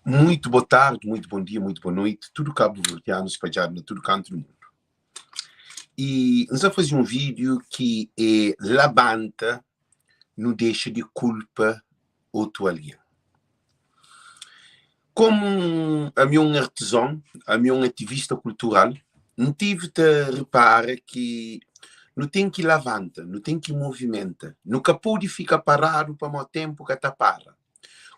Muito boa tarde, muito bom dia, muito boa noite. Tudo cabo-verdiano espalhado em todo canto do mundo. E nós vamos fazer um vídeo que é labanta, não deixa de culpa outro alguém. Como a minha artesão, a minha ativista cultural, não tive de reparar que não tem que levanta, não tem que movimenta, nunca pode ficar parado para muito tempo que está para.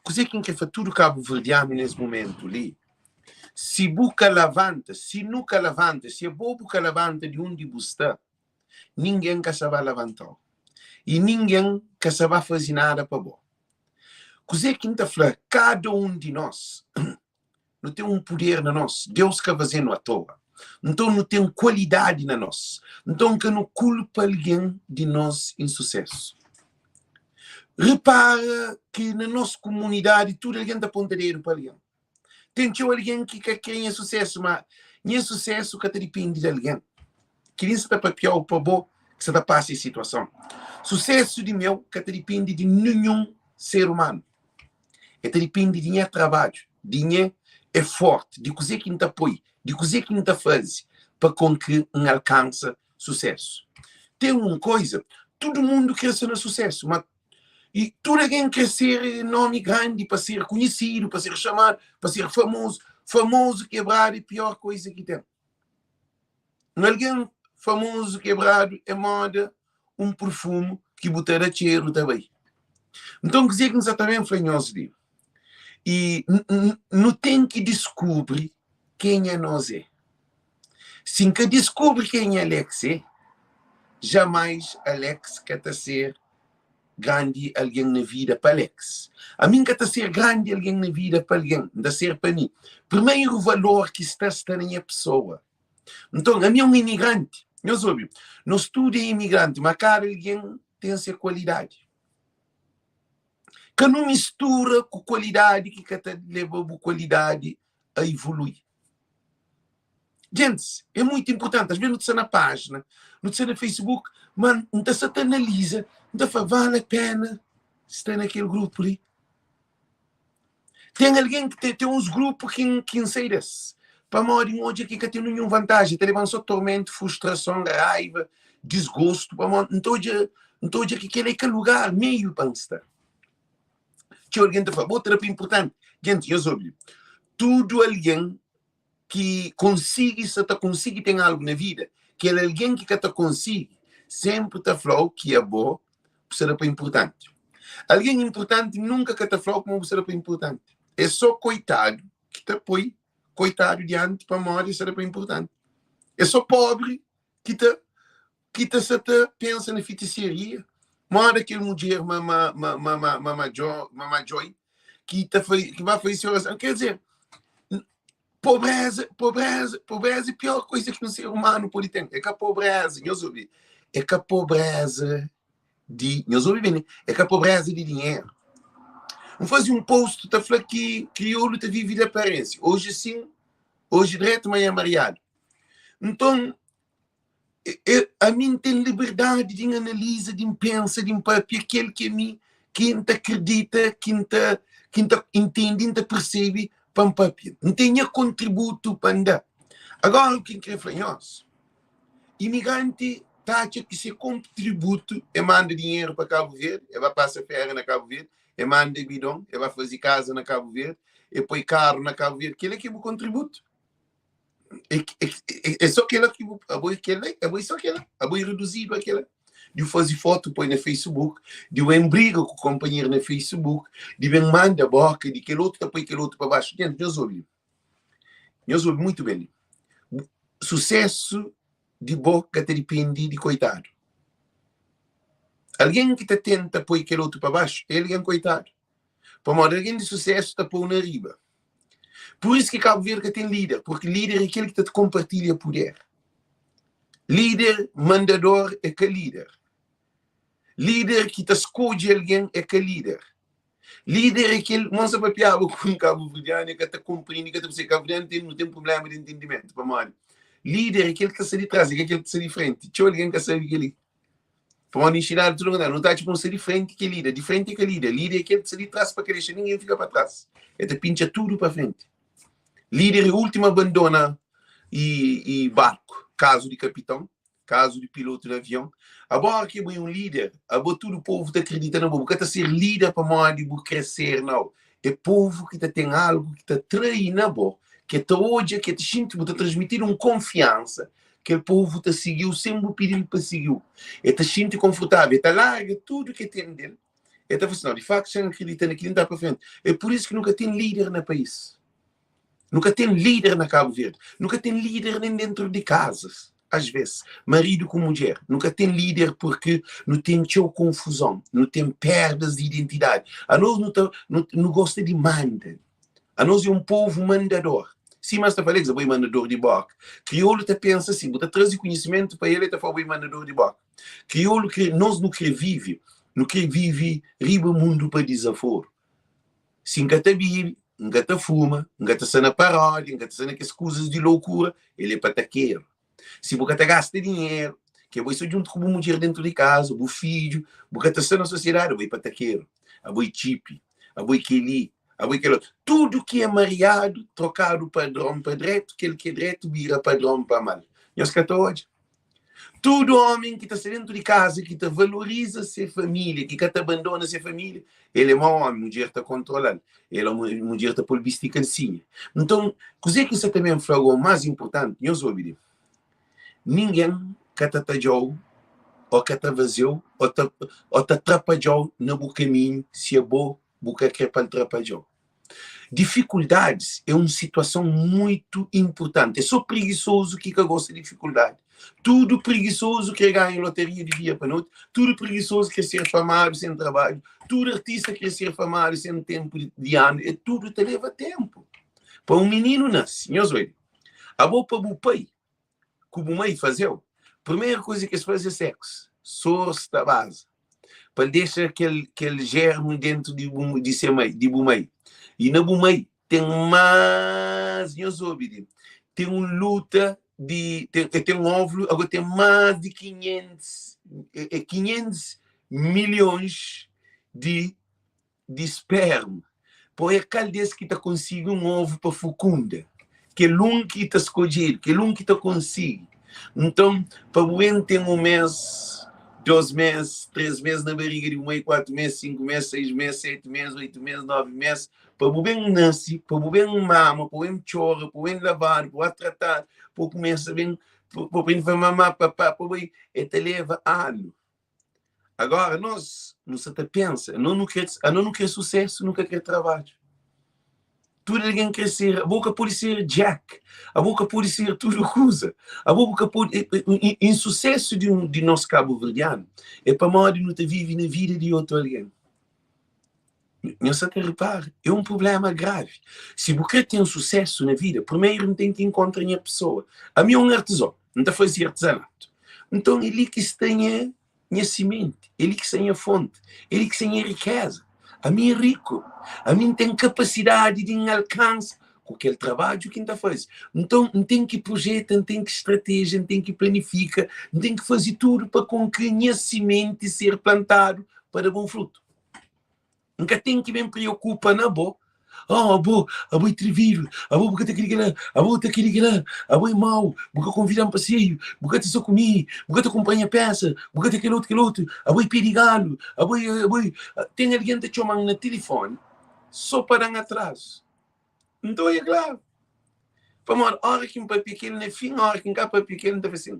Cos'è que fa tudo cabo-verdiano nesse momento ali? Se buca levanta, se nunca levanta, se é bobo que levanta de onde está, ninguém que se vai levantar. E ninguém que se vai fazer nada para bom. Cos'è que está falando? Cada de nós não tem poder na nós. Deus que fazendo à toa. Então não tem qualidade na nós. Então que não culpa alguém de nós em sucesso. Repara que na nossa comunidade tudo alguém dá pontadeiro para alguém. Tem alguém que quer sucesso, mas não é sucesso que depende de alguém. Queria se para pior ou para bom que se passa essa situação. Sucesso de meu que depende de nenhum ser humano. Depende de dinheiro trabalho, dinheiro é forte, de coisa que não te apoia, de coisa que não te faz para com que não alcance sucesso. Tem uma coisa, todo mundo quer ser sucesso, mas e todo alguém quer ser nome grande para ser conhecido, para ser chamado, para ser famoso. Famoso quebrado é a pior coisa que tem. Alguém famoso quebrado é moda um perfume que botará cheiro também. Então, quer dizer que nós também falamos de. E não tem que descobrir quem é nós é. Se que descobre quem é Alex é, jamais Alex quer ser grande alguém na vida para Alex. A mim que ser grande alguém na vida para alguém, de ser para mim. Primeiro valor que está na minha pessoa. Então, a mim é um imigrante. Eu soube, não estudo é imigrante, mas cada alguém tem a sua qualidade. Que não mistura com qualidade que leva a qualidade a evoluir. Gente, é muito importante. Às vezes não está na página, não está no Facebook, mas não se analisa, não fala, vale a pena estar naquele grupo ali. Tem alguém que tem uns grupos que sei desse. Para morrer hoje aqui que tem nenhuma vantagem. Tem só tormento, frustração, raiva, desgosto. Não estou aqui que é lugar meio para estar. Que alguém te fala, boa terapia importante. Gente, eu soube. Tudo alguém que consiga, se tu consegue ter algo na vida, que é alguém que te consiga, sempre te falou que é bom, será para importante. Alguém importante nunca que te falou como será para importante. É só coitado que te põe, coitado diante para morrer, será para importante. É só pobre que te pensa na feitiçaria. Mora aquele mulher, mama Joy, que vai fazer oração. Quer dizer, pobreza é a pior coisa que um ser humano pode ter. É que a pobreza, é que a pobreza de, é que a pobreza de dinheiro. Vamos fazer um post, tá falando que crioulo te vive de aparência. Hoje sim, hoje direto, amanhã mariado. Então, a mim tem liberdade de analisar, de pensar, de papel, aquele que a mim, quem te acredita, quem te entende, te percebe, para um papel. Não tenha contributo para andar. Agora, o que é fanhoso? Imigrante taxa que se contributo e manda dinheiro para Cabo Verde, e vai passar férias na Cabo Verde, e manda bidão, e vai fazer casa na Cabo Verde, e põe carro na Cabo Verde. Aquele é que é o contributo. É só aquela que é só aquela, é reduzido aquela. De fazer foto, põe no Facebook, de embriga com o companheiro no Facebook, de manda a boca, de aquele outro, põe aquele outro para baixo. Gente, nós ouvimos muito bem. Sucesso de boca depende de coitado. Alguém que te tenta pôr aquele outro para baixo, ele é um coitado. Para morrer alguém de sucesso, está pôr na riba. Por isso que Cabo Verde tem líder, porque líder é aquele que te compartilha poder. Líder, mandador é que líder. Líder que te escolhe alguém é que líder. Líder é aquele, não se papiava com Cabo Verdeano, que te compreende, que te percebe. Cabo Verdeano não tem problema de entendimento, para morrer. Líder é aquele que está de trás, é aquele que está de frente. Tinha alguém que sabe aquele. Para ensinar tudo, não está tipo ser diferente que líder, diferente que líder. Líder é que se de trás para crescer, ninguém fica para trás. Ele pincha tudo para frente. Líder é o último abandona e barco, caso de capitão, caso de piloto de avião. Agora que é um líder, agora todo o povo está acreditando, não está ser líder para modo de crescer, não. É povo que tem algo que está treinando, que está hoje, que está sentindo, está transmitindo confiança, que o povo está seguiu, sempre pedindo para seguir. Está sentindo confortável, está larga tudo que tem dele. Está falando, de facto, já acredita naquilo, não está para frente. É por isso que nunca tem líder no país. Nunca tem líder na Cabo Verde. Nunca tem líder nem dentro de casas. Às vezes, marido com mulher. Nunca tem líder porque não tem confusão. Não tem perdas de identidade. A nós não gosta de manda. A nós é um povo mandador. Sim, mas está falando que é mandador de boca. Crioulo está pensa assim, está trazendo conhecimento para ele, está falando mandador de boca. Crioulo, nós não quer vive. Não quer vive riba mundo para desaforo. Se engata vive, engata fuma, engata sana paródia, engata sana que as coisas de loucura, ele é pataqueiro. Se você gasta dinheiro, que você junto com uma mulher dentro de casa, o filho, você está na sociedade, você é pataqueiro, você chip, você aquele, você aquele. Tudo que é mariado, trocado padrão para direito, aquele que é direito vira padrão para mal. Nós que hoje. Todo homem que está dentro de casa, que te valoriza sua família, que te abandona sua família, ele é mau homem, a mulher está controlando. Ele é uma mulher está política assim. Então, coisa que isso também foi o mais importante, eu sou obediente. Ninguém que te atajou, ou que te vazou, ou te atrapalhou no caminho, se é bom, você quer para atrapalhar. Dificuldades é uma situação muito importante. É só preguiçoso que gosta de dificuldade. Tudo preguiçoso que ganha loteria de dia para noite. Tudo preguiçoso que quer ser famoso sem trabalho. Tudo artista que quer ser famoso sem tempo de ano. É tudo te leva tempo. Para um menino nasce, meus olhos. A boa para o pai, como o mãe fazeu, primeira coisa que se faz é sexo. Source da base. Para deixar aquele germe dentro de ser mãe, de mãe. E na Bumei tem mais, tem uma luta tem um óvulo, agora tem mais de 500 milhões de esperma. Por aquele desse que está conseguindo um ovo para fecunda, que é um que está escolhido, que é um que está conseguindo. Então, para o tem um mês, 2 meses, 3 meses na barriga de 1 mês, 4 meses, 5 meses, 6 meses, 7 meses, 8 meses, 9 meses, para o bem nasce, para o bem mama, para o bem chora, para o bem lavar, para o tratar, para o começar a bem, para o bem mamar, papá, para o bem, e te leva ano. Agora, nós, não se te pensa, não quer sucesso, nunca quer trabalho. Tudo alguém quer ser, a boca pode ser Jack, a boca pode ser tudo coisa, a boca pode, em sucesso de nosso cabo-verdiano, é para modo de não te vive na vida de outro alguém. Não se te repare, é um problema grave. Se você tem um sucesso na vida, primeiro não tem que encontrar a pessoa. A mim é um artesão, não está a fazer artesanato. Então, ele que tem a semente, ele que tem a fonte, ele que tem a riqueza. A mim é rico, a mim tem capacidade de alcance com aquele trabalho que ainda faz. Então, não tem que projetar, não tem que estratégia, não tem que planificar, não tem que fazer tudo para com que a semente ser plantado para bom fruto. Nunca tem que me preocupar na boa. A boa é trivível, a boa porque está aquele grande, a boa está aquele grande, a boa é mau, porque convida um passeio, porque está só comigo, porque te acompanha a peça, porque está aquele outro, a boa é perigalo, a boa tem alguém que te chama no telefone só para dar atrás. Então é claro. Para uma hora que um pai pequeno é fim, a hora que um pai pequeno deve ser.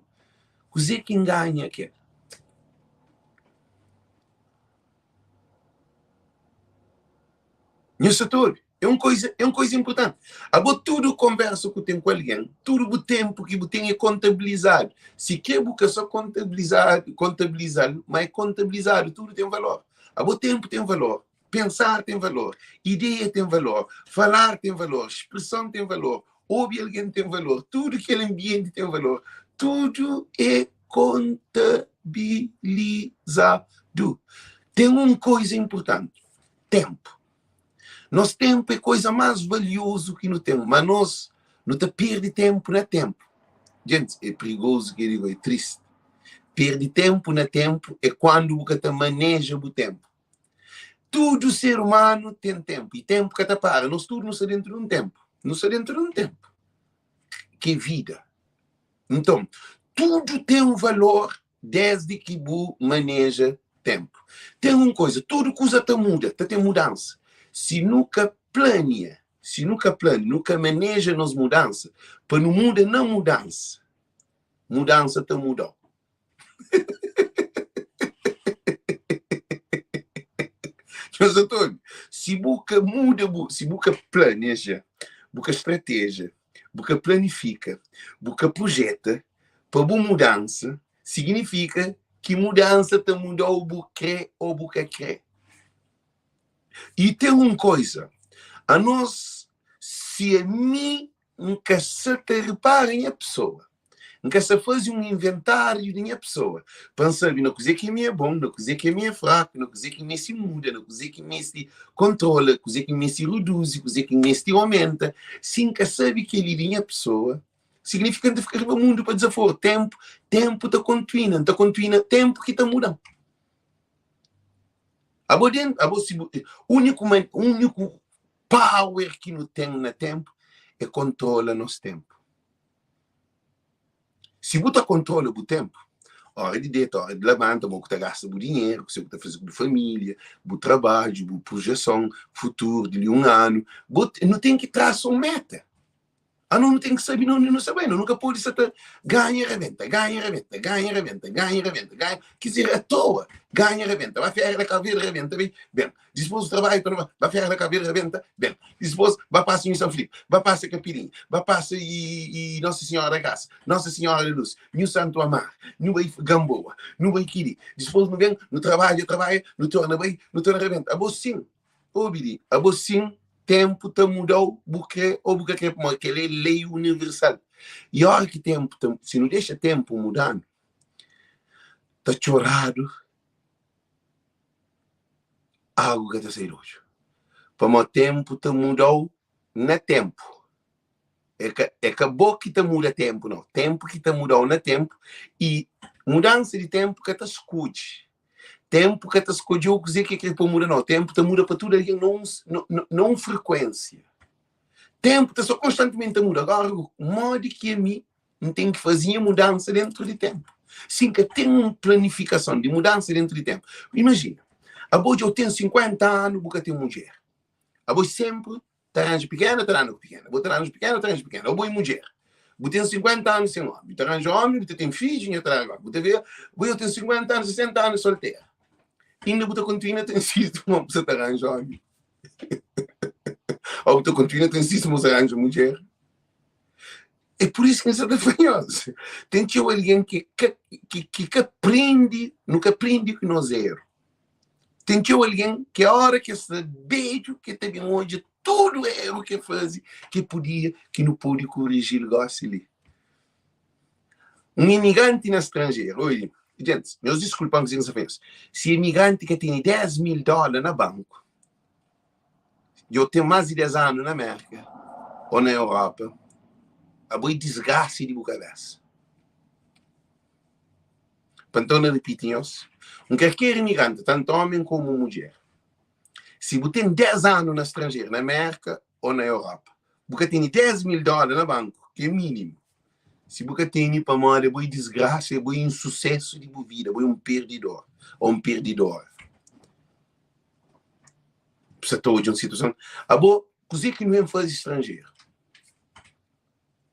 Coisa que ganha aqui. Meu setor. É uma coisa importante. Agora, tudo conversa que tem com alguém, tudo o tempo que tem é contabilizado. Se quer buscar só contabilizar, mas contabilizado, tudo tem valor. Agora, tempo tem valor, pensar tem valor, ideia tem valor, falar tem valor, expressão tem valor, ouvir alguém tem valor, tudo aquele ambiente tem valor. Tudo é contabilizado. Tem uma coisa importante, tempo. Nosso tempo é a coisa mais valiosa que nós temos, mas nós não te perde tempo, não é tempo. Gente, é perigoso, que digo, é triste. Perde tempo na tempo é quando você maneja o tempo. Todo ser humano tem tempo. E tempo que para. Nós tudo não está dentro de um tempo. Não está dentro de um tempo. Que é vida. Então, tudo tem um valor desde que você maneja tempo. Tem uma coisa, tudo coisa te muda, tem mudança. Se nunca planeia, nunca maneja nas mudanças, para não muda não mudança. Mudança te mudou. Mas, Antônio, se você muda, se você planeja, você estratégia, você planifica, você projeta, para boa mudança, significa que mudança te mudou o quer ou o que quer. E tem uma coisa, a nós, se a mim nunca se te repara em a pessoa, nunca se faz um inventário de minha pessoa, para saber na coisa que me é bom, na coisa que me é fraco, na coisa que me se muda, na coisa que me se controla, na coisa que me se reduz, na coisa que me se aumenta, se nunca sabe que ele é minha pessoa, significa que ficar no mundo para desafiar tempo está continuando, tempo que está mudando. O único power que não tem no tempo é controla nosso tempo. Se você controla o tempo, hora de deita, hora de levanta, você gasta o dinheiro, você está fazendo com a família, o trabalho, a projeção, futuro de um ano, você não tem que traçar uma meta. Não tem que saber, não sabe, nunca pode ser ganha, reventa, quer dizer, à toa, ganha, reventa, vai ferrar da caveira, reventa, bem, depois do trabalho, vai ferrar da caveira, reventa, bem, depois vai passar em São Filipe, vai passar Capirinha, vai passar e Nossa Senhora da Graça, Nossa Senhora da Luz, no Santo Amar, no Gamboa, no Quiri, depois não vem, no trabalho, no torna bem, no torna reventa, a você sim, a você sim, tempo te mudou porque aquela é lei universal. E a hora que tempo, se não deixa tempo mudando, está chorado, algo que está saindo hoje. Para o tempo te mudou na tempo. É acabou que te muda tempo, não. Tempo que te mudou na tempo e mudança de tempo que te escute. Tempo que te escolheu dizer que é para mudar, não. Tempo te muda para tudo, não frequência. Tempo te só constantemente muda. Agora, o modo que a mim não tem que fazer mudança dentro de tempo. Sim, que tem uma planificação de mudança dentro de tempo. Imagina, a boa eu tenho 50 anos, porque tenho mulher. A boa sempre te arranja pequena, te arranja pequena. Vou te arranja pequena, te arranja pequena. A boa mulher. Você tem 50 anos sem homem. Te arranja homem, você tem filho, te arranja homem. Eu tenho 50 anos, 60 anos solteira. Ainda você continua a ter insisto, não você te arranja homem. Ou você continua a ter insisto, você arranja mulher. É por isso que você está fanhoso. Tem que alguém que aprende, nunca aprende que nós erros. Tem que alguém que a hora que se beijo, que teve onde todo erro que faz, que podia, que não pôde corrigir o gosto ali. Um imigrante no estrangeiro, olha, gente, meus desculpas, se imigrante que tem $10.000 na banco, eu tenho mais de 10 anos na América ou na Europa, a boa desgraça de cabeça. Então, não repetem isso. Qualquer imigrante, tanto homem como mulher, se você tem 10 anos no estrangeiro, na América ou na Europa, você tem $10.000 na banco, que é mínimo. Se você tem para morrer, é boa desgraça, é boa insucesso de vida, é um perdedor ou um perdedor. Você está hoje em uma situação. A boa, coisa que não é fazer estrangeiro.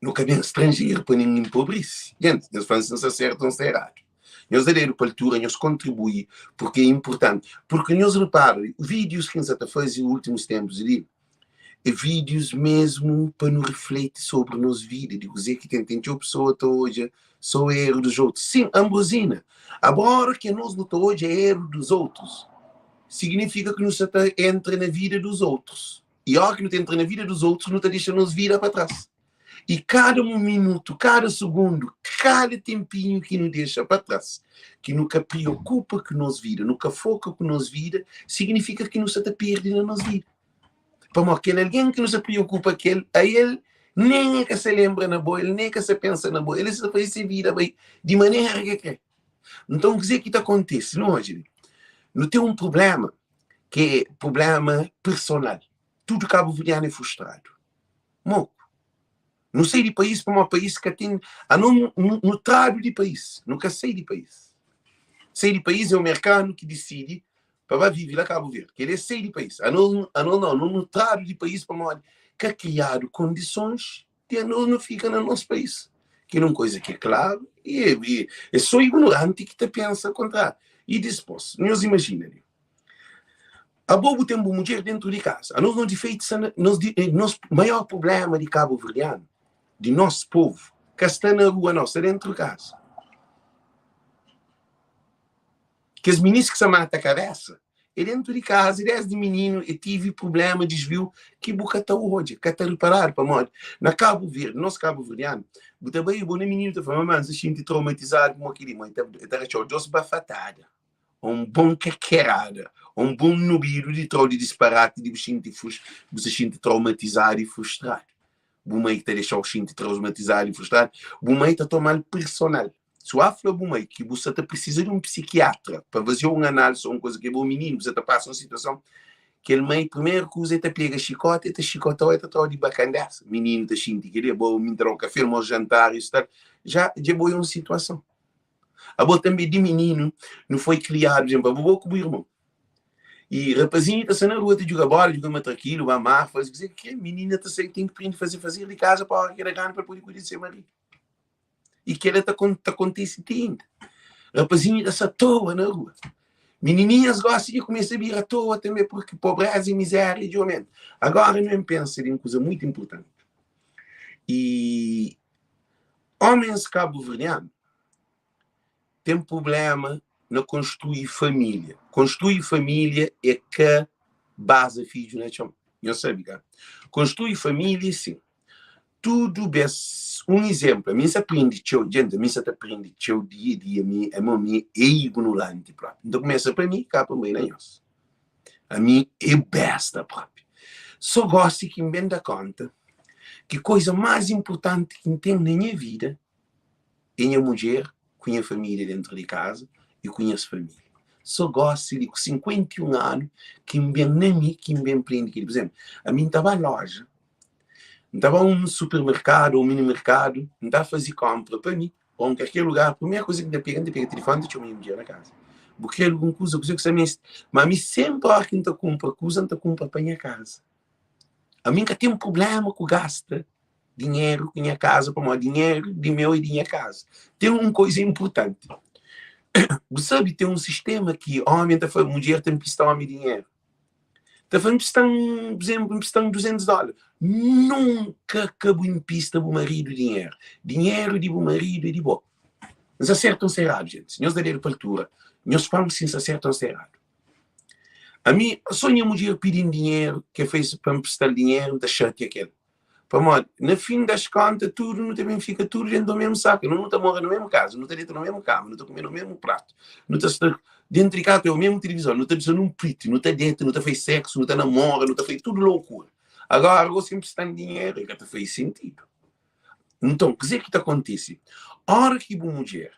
No caminho estrangeiro, para ninguém empobrece. Gente, nós fazemos certo ou errado. Nós aderindo para a altura, nós contribuímos, porque é importante. Porque nós reparamos, vídeos que nós estamos fazendo nos últimos tempos ali, é vídeos mesmo para nos refletir sobre a nossa vida. Digo, dizer que tem uma pessoa hoje, só é erro dos outros. Sim, Ambrosina. Agora que nós não estamos hoje é erro dos outros, significa que nós entra na vida dos outros. E a hora que não entra na vida dos outros, não está deixando nos vida para trás. E cada minuto, cada segundo, cada tempinho que nos deixa para trás, que nunca preocupa com nossa vida, nunca foca com nossa vida, significa que nos está perdendo na nossa vida. Para aquele alguém que nos preocupa, a ele nem é que se lembra na boa, ele nem é que se pensa na boa, ele se faz essa vida de maneira que quer. Então, quer dizer que acontece, não hoje? Não tem um problema, que é problema personal. Tudo cabo-verdiano é frustrado. Moco. Não sei de país para um país que tem... não trago de país. Nunca sei de país. Sei de país é o mercado que decide para viver lá Cabo Verde. Que ele é sei de país. Não trago de país para um que é criado condições de não fica no nosso país. Que é uma coisa que é claro e é só ignorante que te pensa contra. E depois, nós imaginamos. A bobo tem uma mulher dentro de casa. A nós não defeito, nosso maior problema de Cabo Verdeano, de nosso povo, que está na rua nossa, dentro de casa. Que os meninos que se matam a cabeça, é dentro de casa, e desde menino, eu tive problema, desvio, que boca está hoje, que está reparar para morrer. Na Cabo Verde, nosso Cabo Verdeano, eu também, o menino está falando, mas se sente traumatizado, como aquele mãe, está achando, duas bafatada. Um bom quequerada, um bom nubido de troll de disparate, de você sente traumatizado e frustrado. Bumei está deixar o sente traumatizado e frustrado. Bumei está tomando personal. Se o afro bumei que você precisa de um psiquiatra para fazer uma análise ou uma coisa que é bom menino, você passa uma situação que ele mãe primeiro que usa pega chicote, chicotou, troll de bacandaça. Menino está sente que ele é bom, me troca, firma o jantar, isso já é boa uma situação. A boa também de menino não foi criado, por exemplo, a boa com o irmão. E rapazinho está na rua, joga bola, joga matraquilo, vai amar, faz dizer que a menina tem que aprender a fazer de casa para que ela ganhe para poder cuidar de seu marido. E que ela está acontecendo. Rapazinho está à toa na rua. Menininhas gostam de começar a vir à toa também, porque pobreza e miséria de homem. Agora não pensa em uma coisa muito importante. E homens cabo-verdianos tem problema na construir família. Construir família é que base filho na chama. Eu sei, cara. Construir família, sim. Tudo bem. Um exemplo, a mim se aprende, gente, a mim se aprende, dia a dia, a mim é ignorante, próprio. Então começa para mim, cá para mim, não é isso. A mim é besta, próprio. Só gosto que me dá conta que a coisa mais importante que tem na minha vida é a mulher, com a família dentro de casa e conheço família. Só gosto de 51 anos que me vem na mim, que me vem prende. Por exemplo, a mim estava na loja, estava um supermercado ou um mini mercado, estava a fazer compra para mim, ou em qualquer lugar, a primeira coisa que me pega o telefone, deixa eu me enviar na casa. Porque alguma coisa que você mas a mim sempre a quem compra coisa, não compra para minha casa. A mim que tem um problema com gasta dinheiro com minha casa, para dinheiro de meu e de minha casa. Tem uma coisa importante. Você sabe, tem um sistema que homem está falando, mulher tem que prestar homem dinheiro. Está falando, por exemplo, emprestar $200. Nunca acabou em pista o marido dinheiro. Dinheiro de o marido e de bom. Mas acertam-se errado, gente. Nós da aeroportura, nós falamos sim, acertam-se errado. A mim, só minha mulher pedindo dinheiro, que fez para me prestar dinheiro, da chate aquele. No fim das contas, tudo não também fica tudo dentro do mesmo saco. Não está morando no mesmo casa, não está dentro do mesmo cama, não está comendo no mesmo prato, não está dentro de casa, tem o mesmo televisor, não está dizendo um preto, não está dentro, não está fez sexo, não está namora, não está fez tudo loucura. Agora, você sempre está em dinheiro, e que fez sentido. Então, quer dizer que acontece? A hora que uma mulher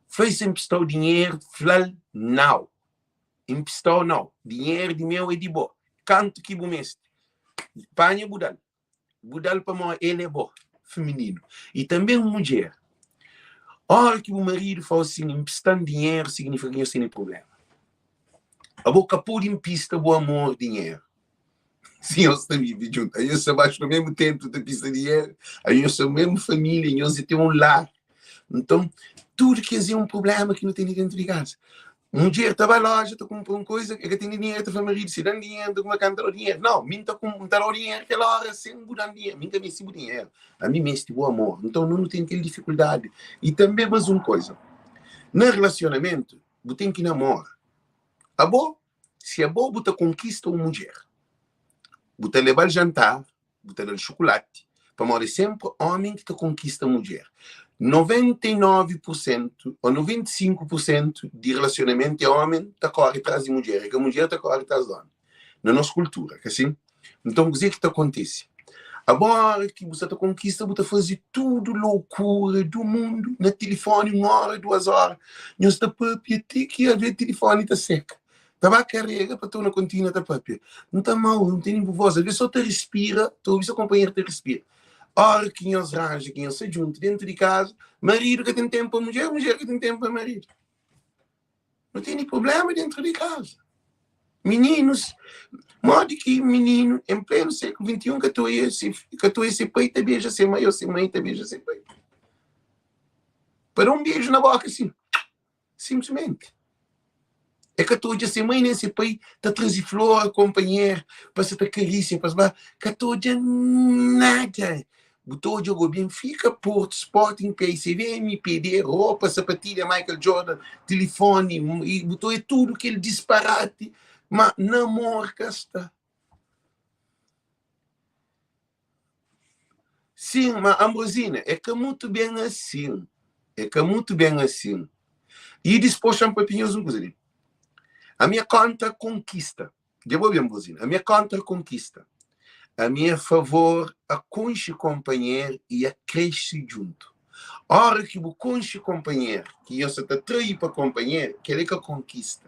fez sempre estar o dinheiro, fala, não. Emprestou, não. Dinheiro de meu e de bom. Canto que bom mestre. Panha budal. Budal para mim, ele é bom, feminino. E também uma mulher. Olha que o marido fala assim, emprestando dinheiro significa que eu tenho problema. A boca pôr em pista o amor, dinheiro. Sim, eu estou vivendo junto. Aí eu sou baixo no mesmo tempo da pista de dinheiro. Aí eu sou a mesma família, e eu tenho um lar. Então, tudo que é um problema que não tem dentro de casa. Um dia estava na loja, estou comprando uma coisa, eu tenho dinheiro, estou marido, se dá dinheiro, estou com uma canta de dinheiro. Não, mim estou com o dinheiro, aquela hora, sem mudar dinheiro, mim também se dinheiro. A mim mesmo o amor, então não tem aquela dificuldade. E também mais uma coisa, no relacionamento, você tem que namorar. Tá bom? Se é bom, você conquista uma mulher. Você leva o jantar, você leva o chocolate, para morrer sempre homem que te conquista a mulher. 99% ou 95% de relacionamento é homem que corre atrás de mulher, e que a mulher corre atrás de homem. Na nossa cultura, que assim? Então, o que acontece? Agora que você conquista, você fazer tudo loucura do mundo, no telefone, 1 hora, 2 horas. Não está papia, tem que haver telefone, está seca. Estava a carrega para tu na contínua, está papia. Não está mal, não tem nem voz. Às vezes só te respira, tu ouve seu companheiro te respira. Hora que nós arranja, que nós se junta dentro de casa, marido que tem tempo para mulher, mulher que tem tempo para marido. Não tem nem problema dentro de casa. Meninos, modo que menino, em pleno século XXI, que tu esse pai, te beija ser mãe, ou ser mãe, te beija ser pai. Para um beijo na boca, assim. Simplesmente. É que tu ser mãe, nem ser pai, te trazer flor, companheiro, para se te carícia, para que tu nada. Botou jogo bem, fica Porto, Sporting, PSV, MPD, roupa, sapatilha, Michael Jordan, telefone, e botou tudo aquele disparate. Mas namoro cá está. Sim, mas Ambrosina, é que muito bem assim. É que muito bem assim. E depois um pouquinho uma coisa ali. A minha contra-conquista. Devo bem, Ambrosina. A minha contra-conquista. A minha favor, a conche companheiro e a cresce junto. A hora que o conche companheiro, que eu se te trair para companheiro, que ele que conquista.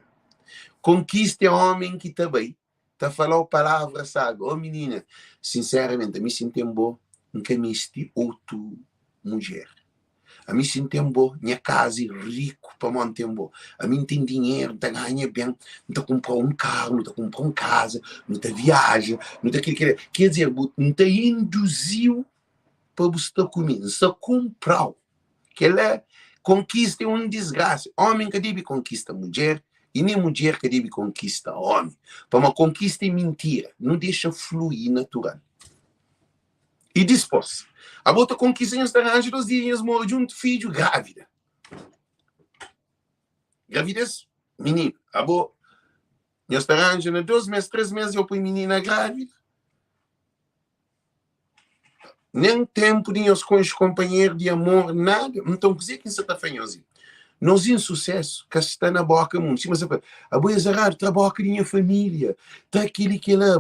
Conquista é homem que está bem. Está falando palavras, sabe? Oh, menina, sinceramente, a mim sinto bom. Nunca me esti outra mulher. A mim sinto bom. Minha casa é rico para manter bom. A mim tem dinheiro, tá ganha bem. Não está comprar um carro, não está comprar uma casa, não está viaja, não está quer dizer, não está induziu para você estar comigo. Só comprar. Que ela conquista é uma desgraça. Homem que deve conquista mulher. E nem mulher que deve conquista homem. Para uma conquista é mentira. Não deixa fluir natural. E depois, a outra conquista em arranja 2 dias, mora junto, filho, grávida. Gravidez, menino. A boa, nós arranja 2 meses, 3 meses, eu ponho menina grávida. Nem tempo de nós com os companheiros de amor, nada. Então, dizer que isso está fanhoso. Nós em sucesso, que está na boca muito. Mas a boa exagerado, está a boca de minha família. Está aquele que lá,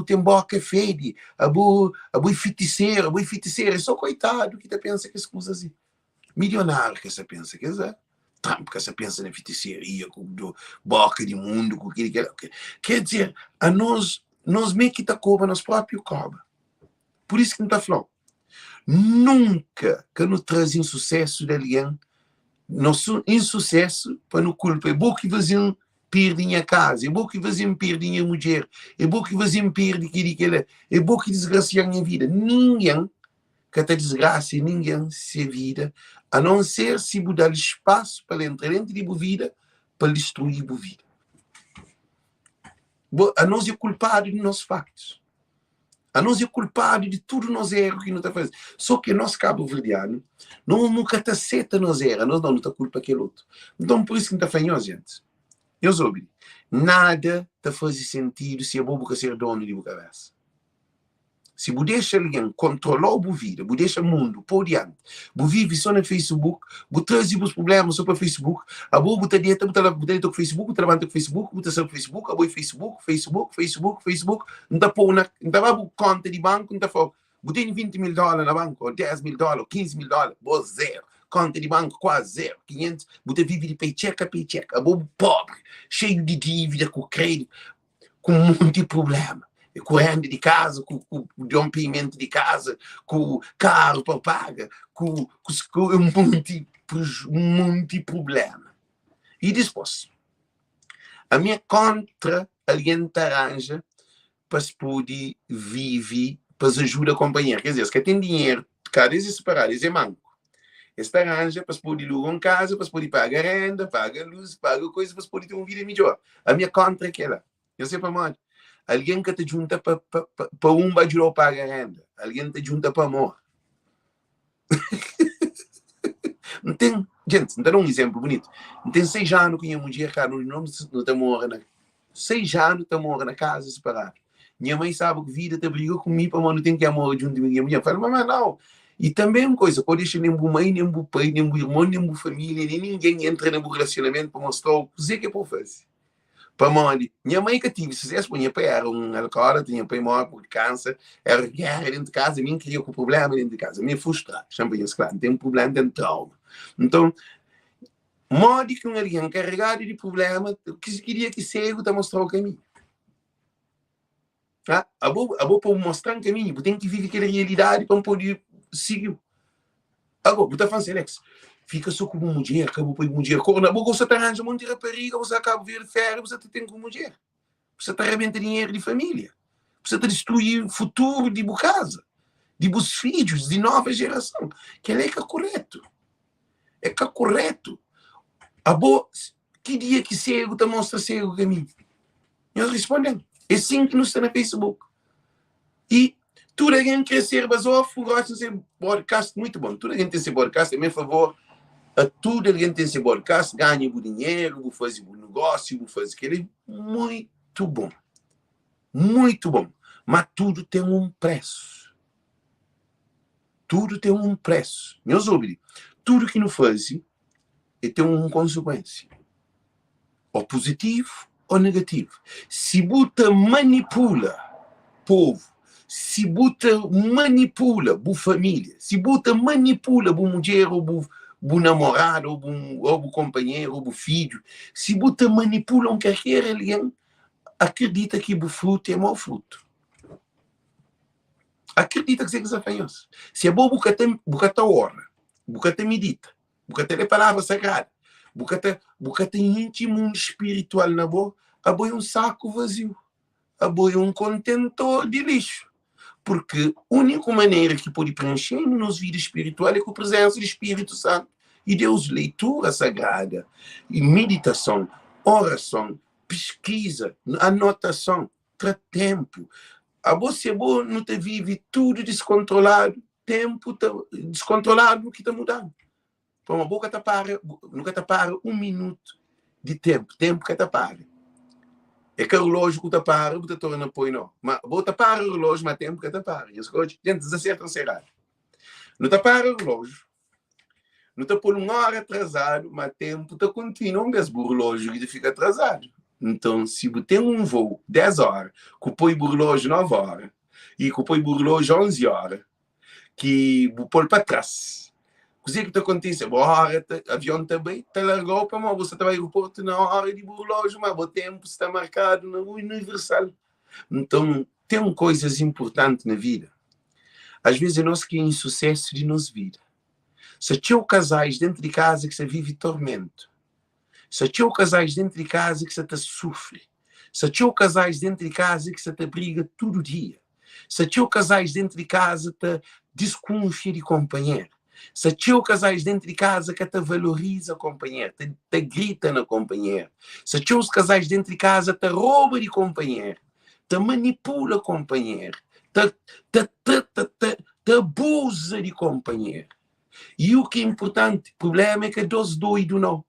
tem boca fede. A boa feiticeira, É só coitado que pensa que as coisas assim. Milionário que você pensa, quer dizer. Trump que você pensa na feiticeria, com boca de mundo, com aquele que lá. Quer dizer, a nós meio que está cobra, nós próprios cobra. Por isso que não está falando. Nunca que nos traz insucesso de alguém. Nosso insucesso para não culpa. É bom que vocês perdem a casa, é bom que vocês perdem a mulher, é bom que vocês perdem aquilo, é bom que desgraçam a vida. Ninguém que te desgraça, ninguém se vida, a não ser se mudar espaço para entrar dentro de sua vida, para destruir a vida. A nós é culpado de nossos factos. A nós é culpado de tudo nos erros que não está fazendo. Só que nós, cabo-verdiano, nunca está certo nos erros. Nós não está culpa aquele outro. Então, por isso que não está fazendo, gente. Eu soube. Nada está fazendo sentido se a bobo ser dono de boa cabeça. Se você deixa alguém controlar a vida, você deixa o mundo por diante, você vive só no Facebook, você traz os problemas só para o Facebook, a boa está dentro do Facebook, você levanta o Facebook, você sai do Facebook, a boa Facebook, não está por uma conta de banco, não está for, você tem $20,000 na banco, ou $10,000, $15,000, você zero. Conta de banco quase zero, 500, você vive de paycheck a paycheck, a boa pobre, cheio de dívida, com crédito, com um monte de problema. Com renda de casa, com rompimento de casa, com carro para pagar, com um monte de problema. E depois, a minha contra alguém te arranja para se poder viver, para se ajudar a companheiro. Quer dizer, se tem dinheiro, cada vez é separado, é manco. Esta arranja para se poder alugar uma casa, para se poder pagar renda, pagar luz, pagar coisas, para se poder ter uma vida melhor. A minha contra é aquela. Eu sei para mais. Alguém que te junta para ajudar a pagar a renda. Alguém te junta para amor. Não tem, gente, não tem um exemplo bonito. Não tem 6 anos que a mulher, cara, não está morando. 6 anos está morando na casa separada. Minha mãe sabe que vida te brigou comigo, mas não tem que amor junto de minha mulher. Fala, mas não. E também uma coisa, pode deixar nem o mãe, nem o pai, nem o irmão, nem a família, nem ninguém entra no relacionamento para mostrar o que é para fazer. para mãe, minha mãe que tive sucesso, minha pai era alcoólatra, minha pai morre por câncer, era guerra dentro de casa, minha queria com problema dentro de casa, minha frustrada, sempre isso, claro, tem problema dentro de trauma. Então, modo que alguém carregado de problema, que queria que cego te mostrar o caminho. A boa para mostrar o caminho, você tem que viver aquela realidade para poder seguir. Agora, você faz Alex, fica só com uma mulher, acaba com uma mulher, na boca você arranja um monte de rapariga, você acaba de ver férias, você tem com uma mulher. Você está arrebentando dinheiro de família. Você está destruindo o futuro de sua casa, de seus filhos, de nova geração. Que é correto. É que é correto. A boa, que dia que cego te mostra cego o caminho? Nós respondemos. É assim que nos está no Facebook. E tudo alguém crescer, mas gosta de ser podcast muito bom. Tudo alguém tem esse podcast, é meu favor. A tudo alguém tem esse podcast, ganha o dinheiro, vou fazer o negócio, vou fazer aquilo. Muito bom. Muito bom. Mas tudo tem um preço. Tudo tem um preço. Meus ouvintes, tudo que não faz tem uma consequência. Ou positivo ou negativo. Se você manipula povo, se você manipula a família, se você manipula a mulher, ou o namorado, ou o companheiro, ou o filho, se você manipula qualquer alguém, acredita que o fruto é mau fruto. Acredita que você faz isso. Se é bom, você tem hora, você tem medita, você tem a palavra sagrada, você tem íntimo espiritual na boa, a boa é um saco vazio, a boa é um contentor de lixo. Porque a única maneira que pode preencher na nossa vida espiritual é com a presença do Espírito Santo e Deus. Leitura sagrada, e meditação, oração, pesquisa, anotação, para tempo. A você não te vive tudo descontrolado, tempo descontrolado que está mudando. Para uma boca nunca te para um minuto de tempo que te para. É que o relógio que te para, você torna apoio não. Mas você para o relógio, mas tempo que te para. E as coisas, gente, desacertam cerrado. Não te para o relógio, não te põe uma hora atrasado, mas tempo te continua o mesmo relógio que fica atrasado. Então, se você tem um voo 10 horas, que põe o relógio 9 horas, e que põe o relógio 11 horas, que põe para trás, o que acontece? O avião também te largou para você vai ao aeroporto na hora de relógio, mas o tempo está marcado na universal. Então, tem coisas importantes na vida. Às vezes, nós queremos sucesso de nossa vida. Se tinha casais dentro de casa que você vive tormento, se tinha casais dentro de casa que você te sofre, se tinha casais dentro de casa que você te briga todo dia, se tinha casais dentro de casa que te desconfia de companheiro, se tinha casais dentro de casa que te valoriza a companheiro, te grita na companheiro, se tinha os casais dentro de casa que te rouba de companheiro, te manipula companheiro, te abusa de companheiro. E o que é importante, o problema é que dois doidos não. O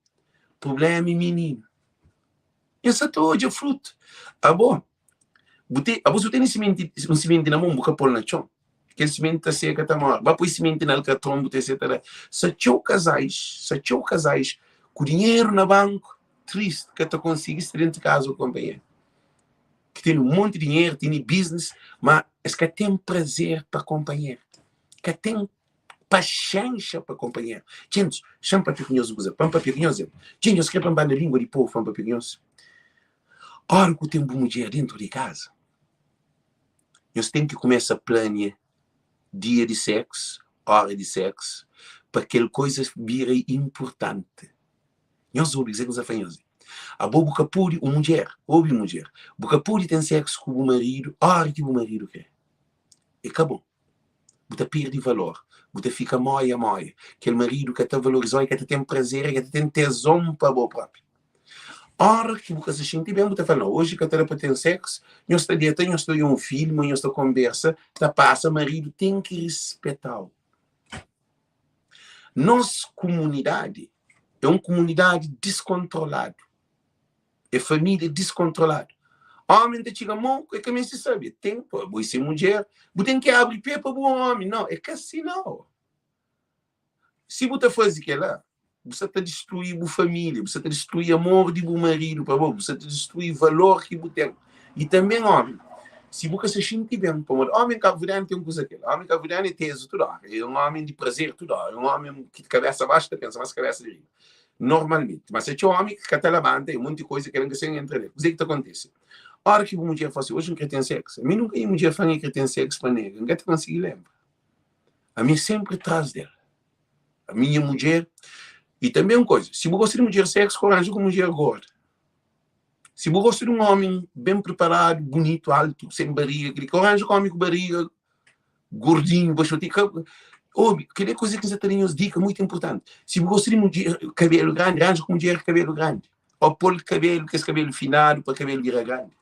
problema é menino. Essa toda é fruto. Bom, você tem um semente na mão, você pôr na chão. Aquele semente está seca, está mal. Vai pôr semente na alcatrão, etc. Se tinha casais com dinheiro na banco, triste, que tu conseguiste dentro de casa o companheiro. Que tem um monte de dinheiro, tem business, mas é que tem prazer para companheiro. Que tem paciência para companheiro. Gente, chama para pequenoso, para pequenoso. Gente, eu escrevo na língua de povo, para pequenoso. Ora que tem uma mulher dentro de casa, nós temos que começar a planear dia de sexo, hora de sexo, para que aquela coisa vire importante. Nós vamos dizer que nós fazemos. A boca pode, uma mulher, ouve mulher, boca pode ter sexo com o marido, a hora que o marido quer. E acabou. Você perde valor. Você fica moia. Aquele marido que te valorizou e que te tem prazer, que te tem tesão para o próprio. Hora que você se sente bem, você fala, hoje que eu estou para ter sexo, nós estamos dieta, nós estamos em um filme, nós estamos conversa, tá passa, marido tem que respeitar. Nossa comunidade é uma comunidade descontrolada. É família descontrolada. Homem te chega mão, é que se sabe, tem, vou ser mulher, você tem que abrir pé para o homem, não, é que assim não. Se você faz aquilo lá, você está destruindo a família, você está destruindo o amor de um marido, você está destruindo o valor que você tem. E também, homem, se você se sente bem, homem cabo-verdiano tem uma coisa aqui, homem cabo-verdiano é teso tudo, é um homem de prazer tudo, é um homem que de cabeça baixa pensa, mas cabeça de riba. Normalmente. Mas se é um homem que está levanta, tem um monte de coisa que não consegue entrar nele. O que acontece? A hora que uma mulher fala assim, hoje não quer ter sexo, a mim nunca uma mulher fala que tem sexo para negra, nunca te consegui lembrar. A mim sempre atrás dela. A minha mulher. E também uma coisa, se você gosta de mulher sexo, coragem com mulher gorda. Se você gosta de um homem bem preparado, bonito, alto, sem barriga, aquele coragem com homem com barriga, gordinho, baixotinho, aquela coisa que você tem as dicas muito importante. Se você gosta de mulher cabelo grande, arranja com mulher cabelo grande. Ou pôr cabelo, que é cabelo finado, para cabelo virar grande.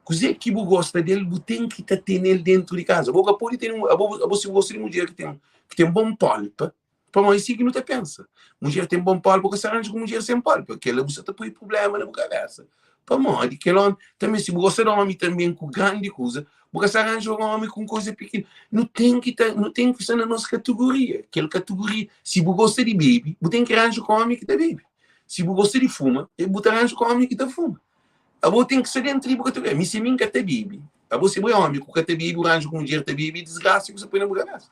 Coisa que você gosta dele, você tem que ter ele dentro de casa. Você pode ter se você gosta de mulher que tem bom polpa, para mais assim que não te pensa. Mulher tem bom polpa, porque se arranja com mulher sem polpa, porque ela você põe problema na cabeça. Para modo que ela também, se você gosta de um homem também com grande coisa, porque se arranja um homem com coisa pequena, não tem que ser na nossa categoria. Aquela categoria, se você gosta de baby, você tem que arranjar com um homem que está baby. Se você gosta de fuma, você arranja com um homem que está fuma. Você tem que ser dentro de categoria. Mas se mim que está baby, você é um homem que está baby, arranja com mulher que está baby, desgraça que você põe na cabeça.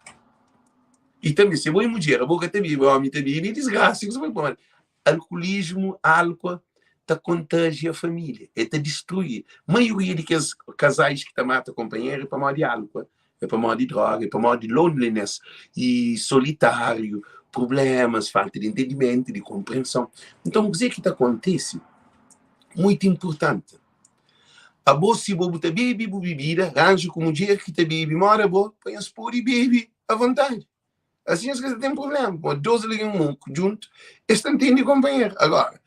E também, se você é mulher, a boca está baby, o homem está baby, desgraça que você põe na cabeça. Alcoolismo, álcool, está contagia a família, está destruir. A maioria daqueles casais que matam companheiro é para mal de álcool, é para mal de droga, é para mal de loneliness e solitário, problemas, falta de entendimento, de compreensão. Então, o que acontece? Muito importante. A boa, se você está bebida, arranja com mulher que está bebida, mora boa, põe as por e bebe à vontade. Assim as coisas têm problema. Com 12 ligam junto, eles não têm de companheiro. Agora,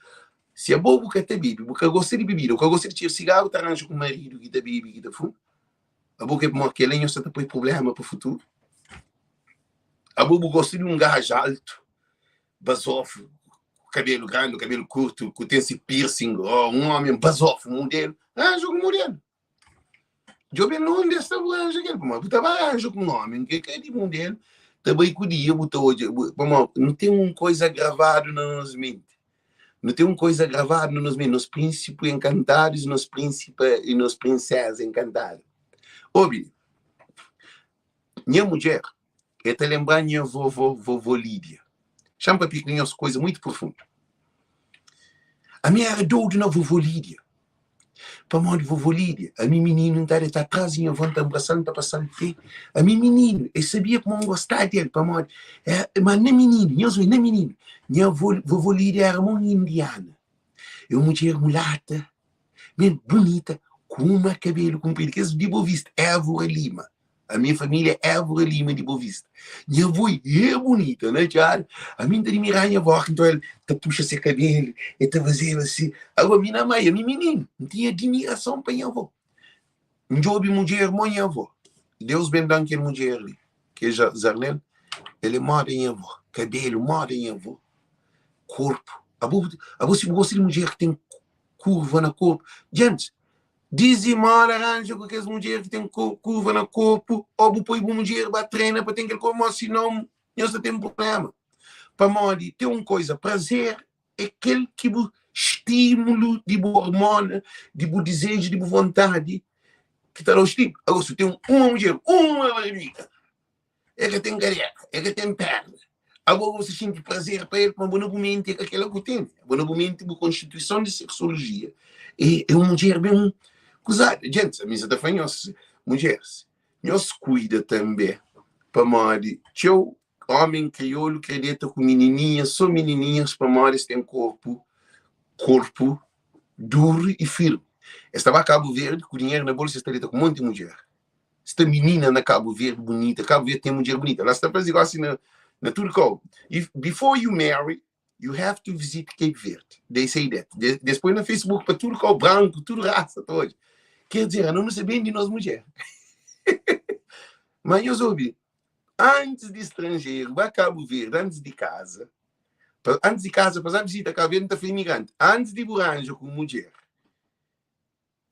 se a boa que está bebida, porque gosta de bebida, porque gosta de tirar cigarro, está arranja com o marido que está bebida, que está fuma. A boa que ele não está põe problema para o futuro. A boa gosta de um gajo alto, basofo, cabelo grande, cabelo curto, que tem esse piercing, um homem basofo, modelo, arranja com modelo. Eu bem não desta arranja aquele, mas você arranja com um homem que é de modelo, também com o dia, não tem uma coisa gravada na nossa mente. Não tem uma coisa gravada na nossa mente, nos príncipes encantados, nos príncipes e nos princesas encantadas. Ouve, minha mulher, é te lembrar minha vovó Lídia. Chama para pequenas coisas muito profundas. A minha era doida na vovó Lídia. Para mim, vovó Lídia, a minha menina está atrás e volta abraçando para passar o pé. A minha menina, eu sabia como eu gostava dele, para mim. Mas não é menino, não é menino. Minha vovó Lídia era uma indiana. É uma mulher mulata, bem bonita, com um cabelo comprido, que é de Boa Vista, Évora Lima. A minha família é Évora Lima de Boa Vista. Minha avó é bonita, né, Tiago? A minha de mirar minha avó, então ele puxa seu cabelo, ele está fazendo assim. Agora, a minha mãe, a minha menina, não tinha admiração para minha avó. Um job mulher, minha avó. Deus bendiga aquela mulher ali, que é Zarnel, ele mora em avó. Cabelo, mora em avó. Corpo. A você gosta de mulher que tem curva no corpo. Gente, dizem mal arranja com aquelas mulheres que têm curva no corpo, ou depois uma mulher vai treinar para ter aquele corpo, mas senão não tem problema. Para mim, tem uma coisa, prazer é aquele que estímulo de boa hormona, de boa desejo, de boa vontade, que está no estímulo. Agora, se tem uma mulher, uma barriga, é que tem careca, é que tem perna. Agora você sente prazer para ele, mas no momento é que aquela que tem. No momento, a constituição de sexologia é uma mulher bem acusada. Gente, a missa da fanha, mulheres, nós cuida também para morrer. Eu, homem crioulo, acredita com menininhas, são menininhas para morrer, têm corpo duro e firme. Esta vai a Cabo Verde, com dinheiro na bolsa, está com um monte de mulher. Esta menina na Cabo Verde, bonita, Cabo Verde tem mulher bonita. Ela está fazendo igual assim na Turco. Before you marry, you have to visit Cape Verde. They say that. Depois no Facebook, para Turco, branco, tudo raça, todo. Quer dizer, não sei bem de nós mulheres. Mas eu ouvi, antes de estrangeiro, vai a Cabo Verde, antes de casa, para fazer visita a Cabo Verde, não está imigrante. Antes de buranjo com mulher.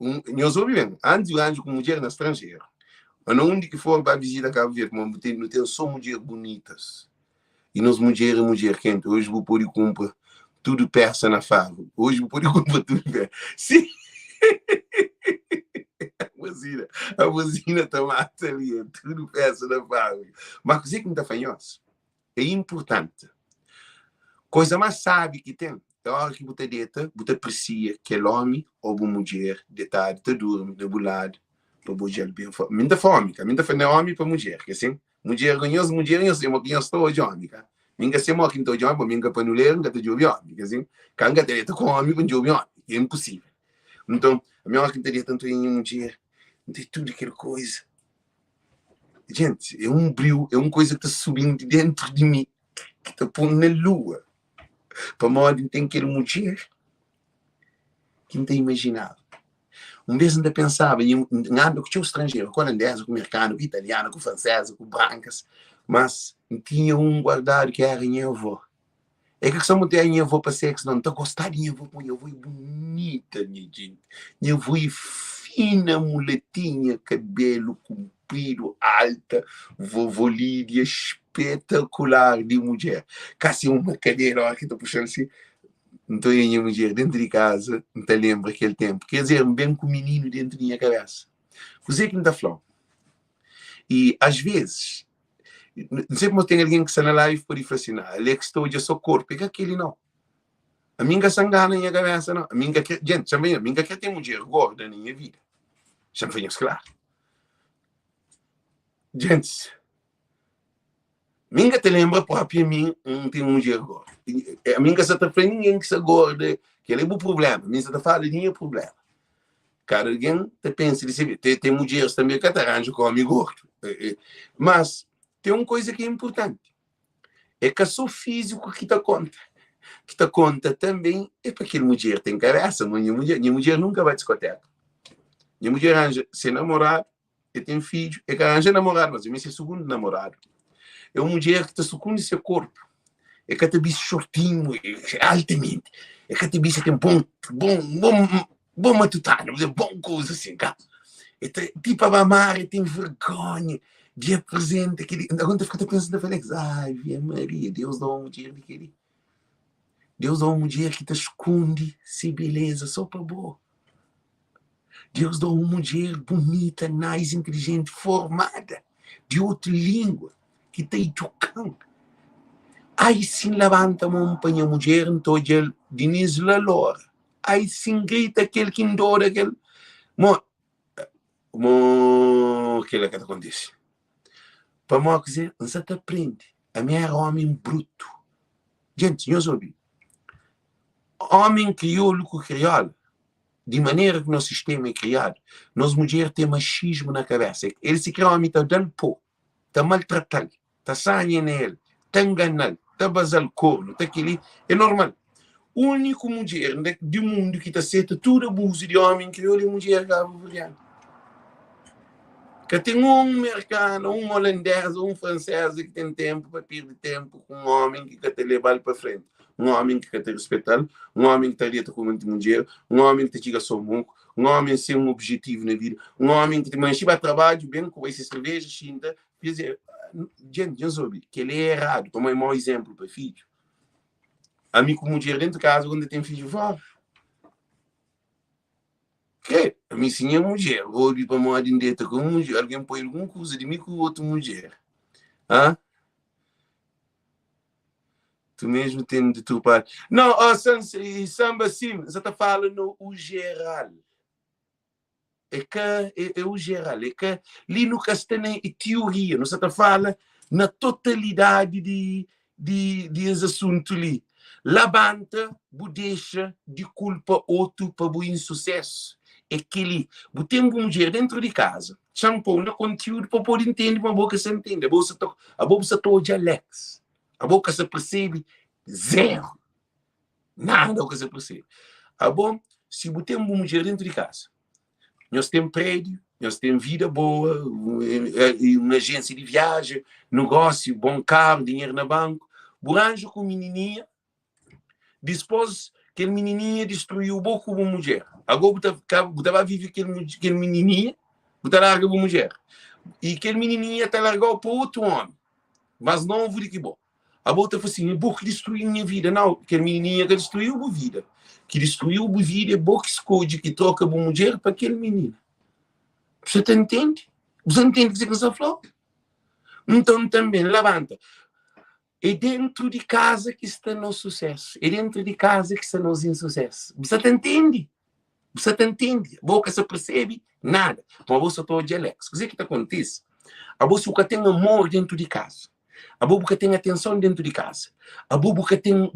Nós ouvi bem, antes de buranjo com mulher no estrangeiro. Onde que for para visitar a Cabo Verde, não tem só mulheres bonitas. E nós mulher quente. Hoje vou pôr e compra tudo persa na fábrica. Hoje vou pôr e compra tudo persa. Sim. A buzina está mata ali, tudo peça da fábrica. Mas coisa que não está fanhoso. É importante. Coisa mais sabe que tem. É hora que você deita, você aprecia que é homem ou uma mulher, deitado, está dorme, de lado, para você bem. Minha fome, minha fome é homem para mulher, que assim, mulher ganhosa, eu sei estou de homem, cara. Minha se morre então de homem, minha para mulher, nunca te jogue homem, que assim, canga deita com homem, para jogue homem, é impossível. Então, a minha hora que deita tanto em mulher, não tem tudo aquela coisa. Gente, é um brilho, é uma coisa que está subindo dentro de mim, que está pondo na lua. Para modo tem que ir mulher que não tem imaginado. Vez ainda pensava em nada que tinha o estrangeiro, com holandês, com americano, com italiano, com francês, com brancas, mas tinha um guardado que era minha avó. É que só não tem a minha avó para sexo, não. Então gostar de minha avó é bonita, minha gente. Minha avó é fina, muletinha, cabelo comprido, alta, vovó Lídia, espetacular de mulher. Casi uma cadeira, que estou puxando assim. Então, a minha mulher dentro de casa, não te lembra aquele tempo. Quer dizer, bem com o menino dentro da minha cabeça. Você que não está falando. E, às vezes, não sei como tem alguém que está na live por ir fascinar. Ele é que estou de seu corpo. É que aquele não. A minha sangana na minha cabeça, não. A minha que, gente, também, a minha que tem mulher gorda na minha vida. Já me foi claro. Gente, minha te lembra próprio a mim, tem mulher gorda. A minha se está falando ninguém que se gorda, que ele é o problema. A minha se está falando ninguém é o problema. Cara, alguém te pensa, tem mulheres também que te arranjam com homem gordo. Mas tem uma coisa que é importante. É que só físico que te conta. Que te conta também é para aquela mulher tem cabeça. Minha mulher nunca vai discoteca. Minha mulher arranja ser namorado, e tem filho, é que arranja namorado, mas eu me sei segundo namorado. É uma mulher que te sucunde seu corpo. É que te bicho shortinho, altamente. É que te bicho tem bom matutano, bom coisa assim, cara. Tipo a mamar, tem vergonha de apresentar aquele. Agora fica pensando, Félix, ai, Via Maria, Deus dá uma mulher daquele. Deus dá uma mulher que te esconde, se beleza, só para boa. Deus dá uma mulher bonita, nice, inteligente, formada, de outra língua, que está educando. Aí sim levanta a mão para a mulher, então ele, Denise Lalora. Aí sim grita aquele que endora, aquele. Aquilo que acontece. Para mim, dizer, não se aprende. A minha era homem bruto. Gente, eu ouvi. Homem crioulo com crioulo. De maneira que o nosso sistema é criado, nós mulheres temos machismo na cabeça. Ele se cria homem, está dando pô, está maltratando, está sangue nele, está enganando, está basando corno, está aquele. É normal. O único mulher do mundo que está certo tudo abuso de homem crioulo é mulher cabo-verdiana. Que tem um americano, um holandês, um francês que tem tempo para perder tempo com um homem que quer te levar para frente. Um homem que quer te respeitar, um homem que está ali com uma mulher, um homem que te diga só muito, um homem sem um objetivo na vida, um homem que te mancha para trabalho, bem com essa cerveja, xinda. Quer dizer, gente, já soube que ele é errado. Toma um mau exemplo para filho. A mim, como mulher dentro de casa, quando tem filho, fala. Que? A minha sim é mulher. Vou ir para uma moda indeta com mulher. Alguém põe alguma coisa de mim com outra mulher. Hã? Tu mesmo tendo de tu pai. Não, samba sim. Você está falando o geral. É que é o geral. É que ali no Castanha é teoria. Não se está falando na totalidade de assuntos ali. Labanta, deixa de culpa outro para o insucesso. É que ele, tem uma mulher dentro de casa, shampoo no conteúdo para poder entender, mas a boca se entende. A boca se toca de Alex. A boca se percebe zero. Nada o que se percebe. A bom, se tem uma mulher dentro de casa, nós temos prédio, nós temos vida boa, uma agência de viagem, negócio, bom carro, dinheiro no banco, buranjo com menininha, depois aquele menininha destruiu o boco como mulher. Agora você viver aquele menininha, você larga a mulher. E aquele menininha está largado para outro homem, mas não vou de que bom. A outra fala assim, que destruiu minha vida. Não, que a menininha que destruiu a vida. Que destruiu a vida é boa que escolhe, que troca a mulher para aquele menino. Você entende? Você entende o que você falou? Então também, levanta. É dentro de casa que está no sucesso. É dentro de casa que está nos insucesso. Você entende? Você entende? A boca se percebe? Nada. Mas você está de Alex. O que é que acontece? A boca tem amor dentro de casa. A boca tem atenção dentro de casa. A boca tem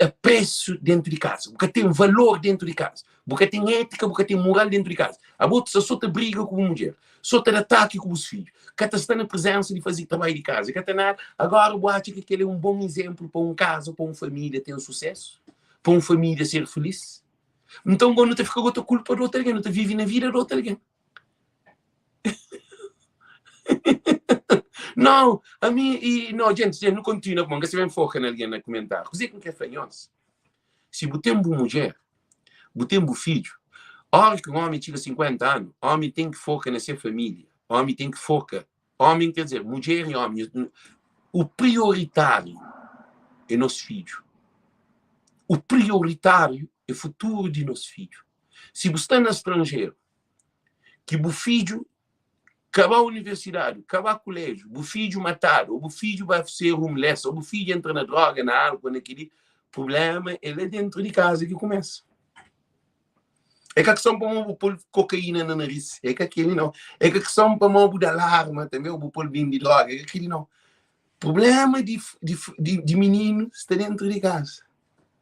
apreço dentro de casa. A boca tem valor dentro de casa. A boca tem ética, a boca tem moral dentro de casa. A boca só te briga com a mulher. Só te ataque com os filhos. Que está na presença de fazer trabalho de casa. Que está agora eu acho que ele é um bom exemplo para um caso, para uma família ter um sucesso. Para uma família ser feliz. Então, quando não te fica outra culpa de outra alguém, não te vive na vida de outra alguém. Não, a mim, não, gente, não continua, porque você vem focar na alguém a comentar. Você que é fanhoso. Se você tem uma mulher, você tem um filho, a hora que um homem tira 50 anos, o homem tem que focar na sua família. O homem tem que focar. Homem quer dizer, mulher e homem. O prioritário é nosso filho. O prioritário é o futuro de nosso filho. Se você está no estrangeiro, que o filho acabar a universidade, acabar o colégio, o filho matar, ou o filho vai ser homeless, ou o filho entra na droga, na álcool, naquele problema, ele é dentro de casa que começa. É que são para uma pôr cocaína no nariz, é que aquele não. É que são para uma de alarma também, ou pôr bem de droga, é que aquele não. Problema de menino está dentro de casa.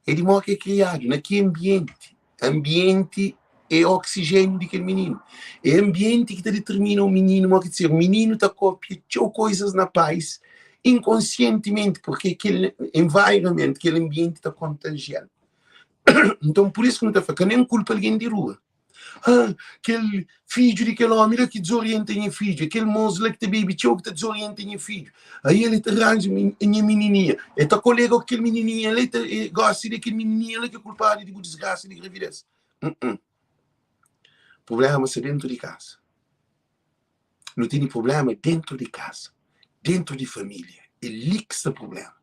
É de modo que é criado, naquele ambiente. Ambiente é oxigênio daquele menino. É ambiente que determina o menino, mas quer dizer, o menino está copiando coisas na paz inconscientemente, porque aquele environment, aquele ambiente está contagiando. Então, por isso que não está falando, nem culpa alguém de rua. Aquele filho daquele homem que desorienta a minha filha, aquele moço lá que te baby que te desorienta a minha filha. Aí ele te arranja a minha menininha. É tua colega com aquele menininha, ele gosta daquele menininha que é culpado de desgraça de gravidez. Problema é dentro de casa. Não tem problema dentro de casa, dentro de família. É ali que está o problema.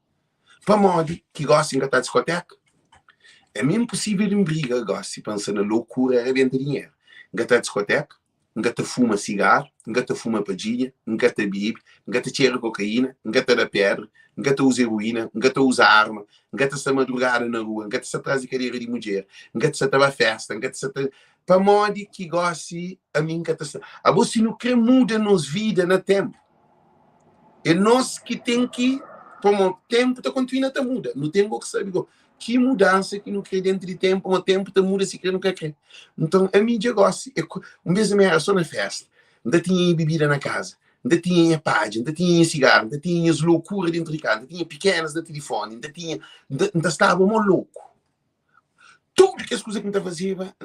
Para modo que gosta de engatar discoteca, é mesmo possível em briga, gosta de pensar na loucura, arrebenta dinheiro. Engatar discoteca, engata fuma cigarro, engata fuma padilha, engata bebe, engata cheira cocaína, engata da pedra, engata usa heroína, engata usa arma, engata essa madrugada na rua, engata essa atrás de cadeira de mulher, engata essa tava festa, engata essa para modo que goste a mim que a você não quer muda nos vida na tempo. É nós que tem que como o tempo tá continua a muda, não tem que saber que mudança que não quer dentro de tempo, o tempo tá muda se quer não quer. Então a mídia gosta, um mês e meia só na festa, ainda tinha bebida na casa, ainda tinha pad, ainda tinha cigarro, ainda tinha as loucuras dentro de casa, ainda tinha pequenas de telefone, ainda estava muito louco. Tudo que as coisas que não fazia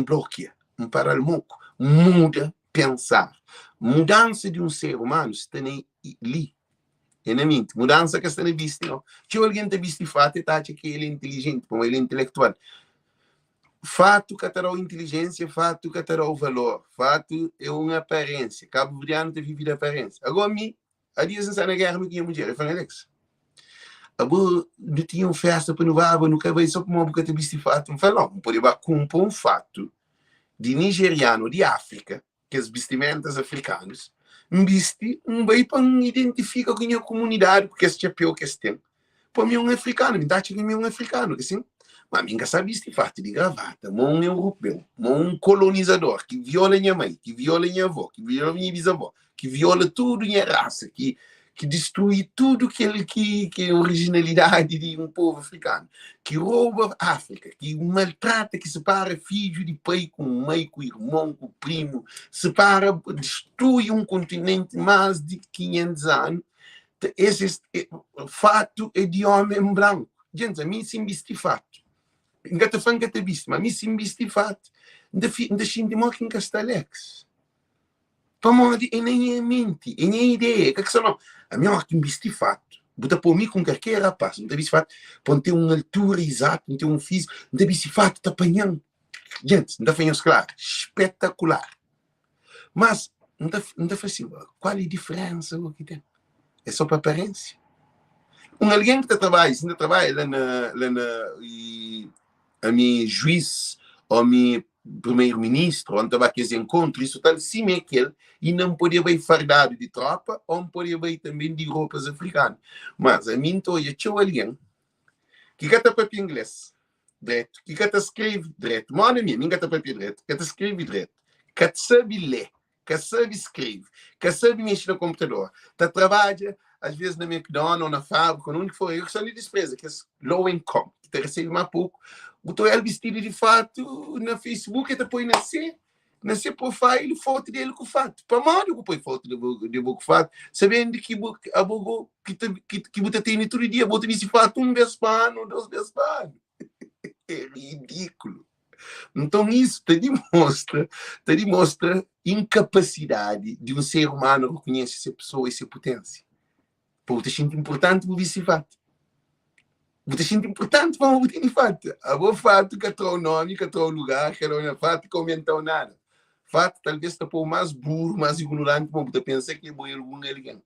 bloqueia, paralmoco, muda pensar. Mudança de um ser humano está ali. É na mente. Mudança que está na vista. Não. Se alguém está visto de fato, está que ele é inteligente, como ele é intelectual. Fato que terá inteligência, fato que terá o valor. Fato é uma aparência. Cabo Verdeano tem vivido a aparência. Agora, a dias está na guerra, me tinha mulher. Eu falei, Alex, não tinha uma festa para não nunca veio só para uma boca de visto de fato. Eu falei, não pode cumprir um fato de nigeriano de África, que as vestimentas africanas, um vai para identifica com a comunidade, porque esse é pior que esse tem. Para mim, um africano, me dá que é um africano, que assim, mas mim sabe este fato de gravata, um europeu, um colonizador, que viola minha mãe, que viola minha avó, que viola minha bisavó, que viola tudo minha raça, que destrui tudo que é originalidade de um povo africano, que rouba a África, que maltrata, que separa filho de pai com mãe, com irmão, com primo, separa, destrui um continente mais de 500 anos. Esse fato é de homem branco. Gente, a mim sim viste fato. Engata fã que te viste, mas a mim sim viste fato. Ainda xinte mó que Alex. Para modo, é nem a mente, é nem a ideia. Que só não. A minha hora que me viste fato. Bota por mim com qualquer rapaz. Não te viste fato. Para ter uma altura exata, não ter um físico. Não te viste fato, está apanhando. Gente, não está apanhando, claro. Espetacular. Mas, não está assim. Qual é a diferença que tem? É só para aparência. alguém que trabalha, se ainda trabalha e a minha juiz, ou a minha primeiro-ministro, onde estava aqueles encontros, isso tal, sim é aquele, e não podia bem fardado de tropa, ou não podia bem também de roupas africanas. Mas a mim, então, eu tinha alguém que cata papel inglês, direto, que cata escreve direto, mano, ninguém cata papel direto, cata escreve direto, cata sabe ler, cata sabe escreve, cata sabe mexer no computador, tá trabalha, às vezes na McDonald's ou na fábrica, onde for, eu só lhe despreza, que é low income, que te recebe mais pouco, botou ele vestido de fato na Facebook e depois nascer profile, foto dele com fato. Para mal, eu põe foto de com fato, sabendo que a bogo que você tem todo dia, bota nesse fato um vez para ano, 2 vezes para ano. É ridículo. Então isso te demonstra incapacidade de um ser humano reconhecer essa pessoa e essa potência. Porque te sente importante por esse fato. Você sente importante para o de fato. A boa fato que o nome, que o lugar, que o fato que aumentou nada. Fato talvez está por mais burro, mais ignorante, como você pensa que é bom algum alguém.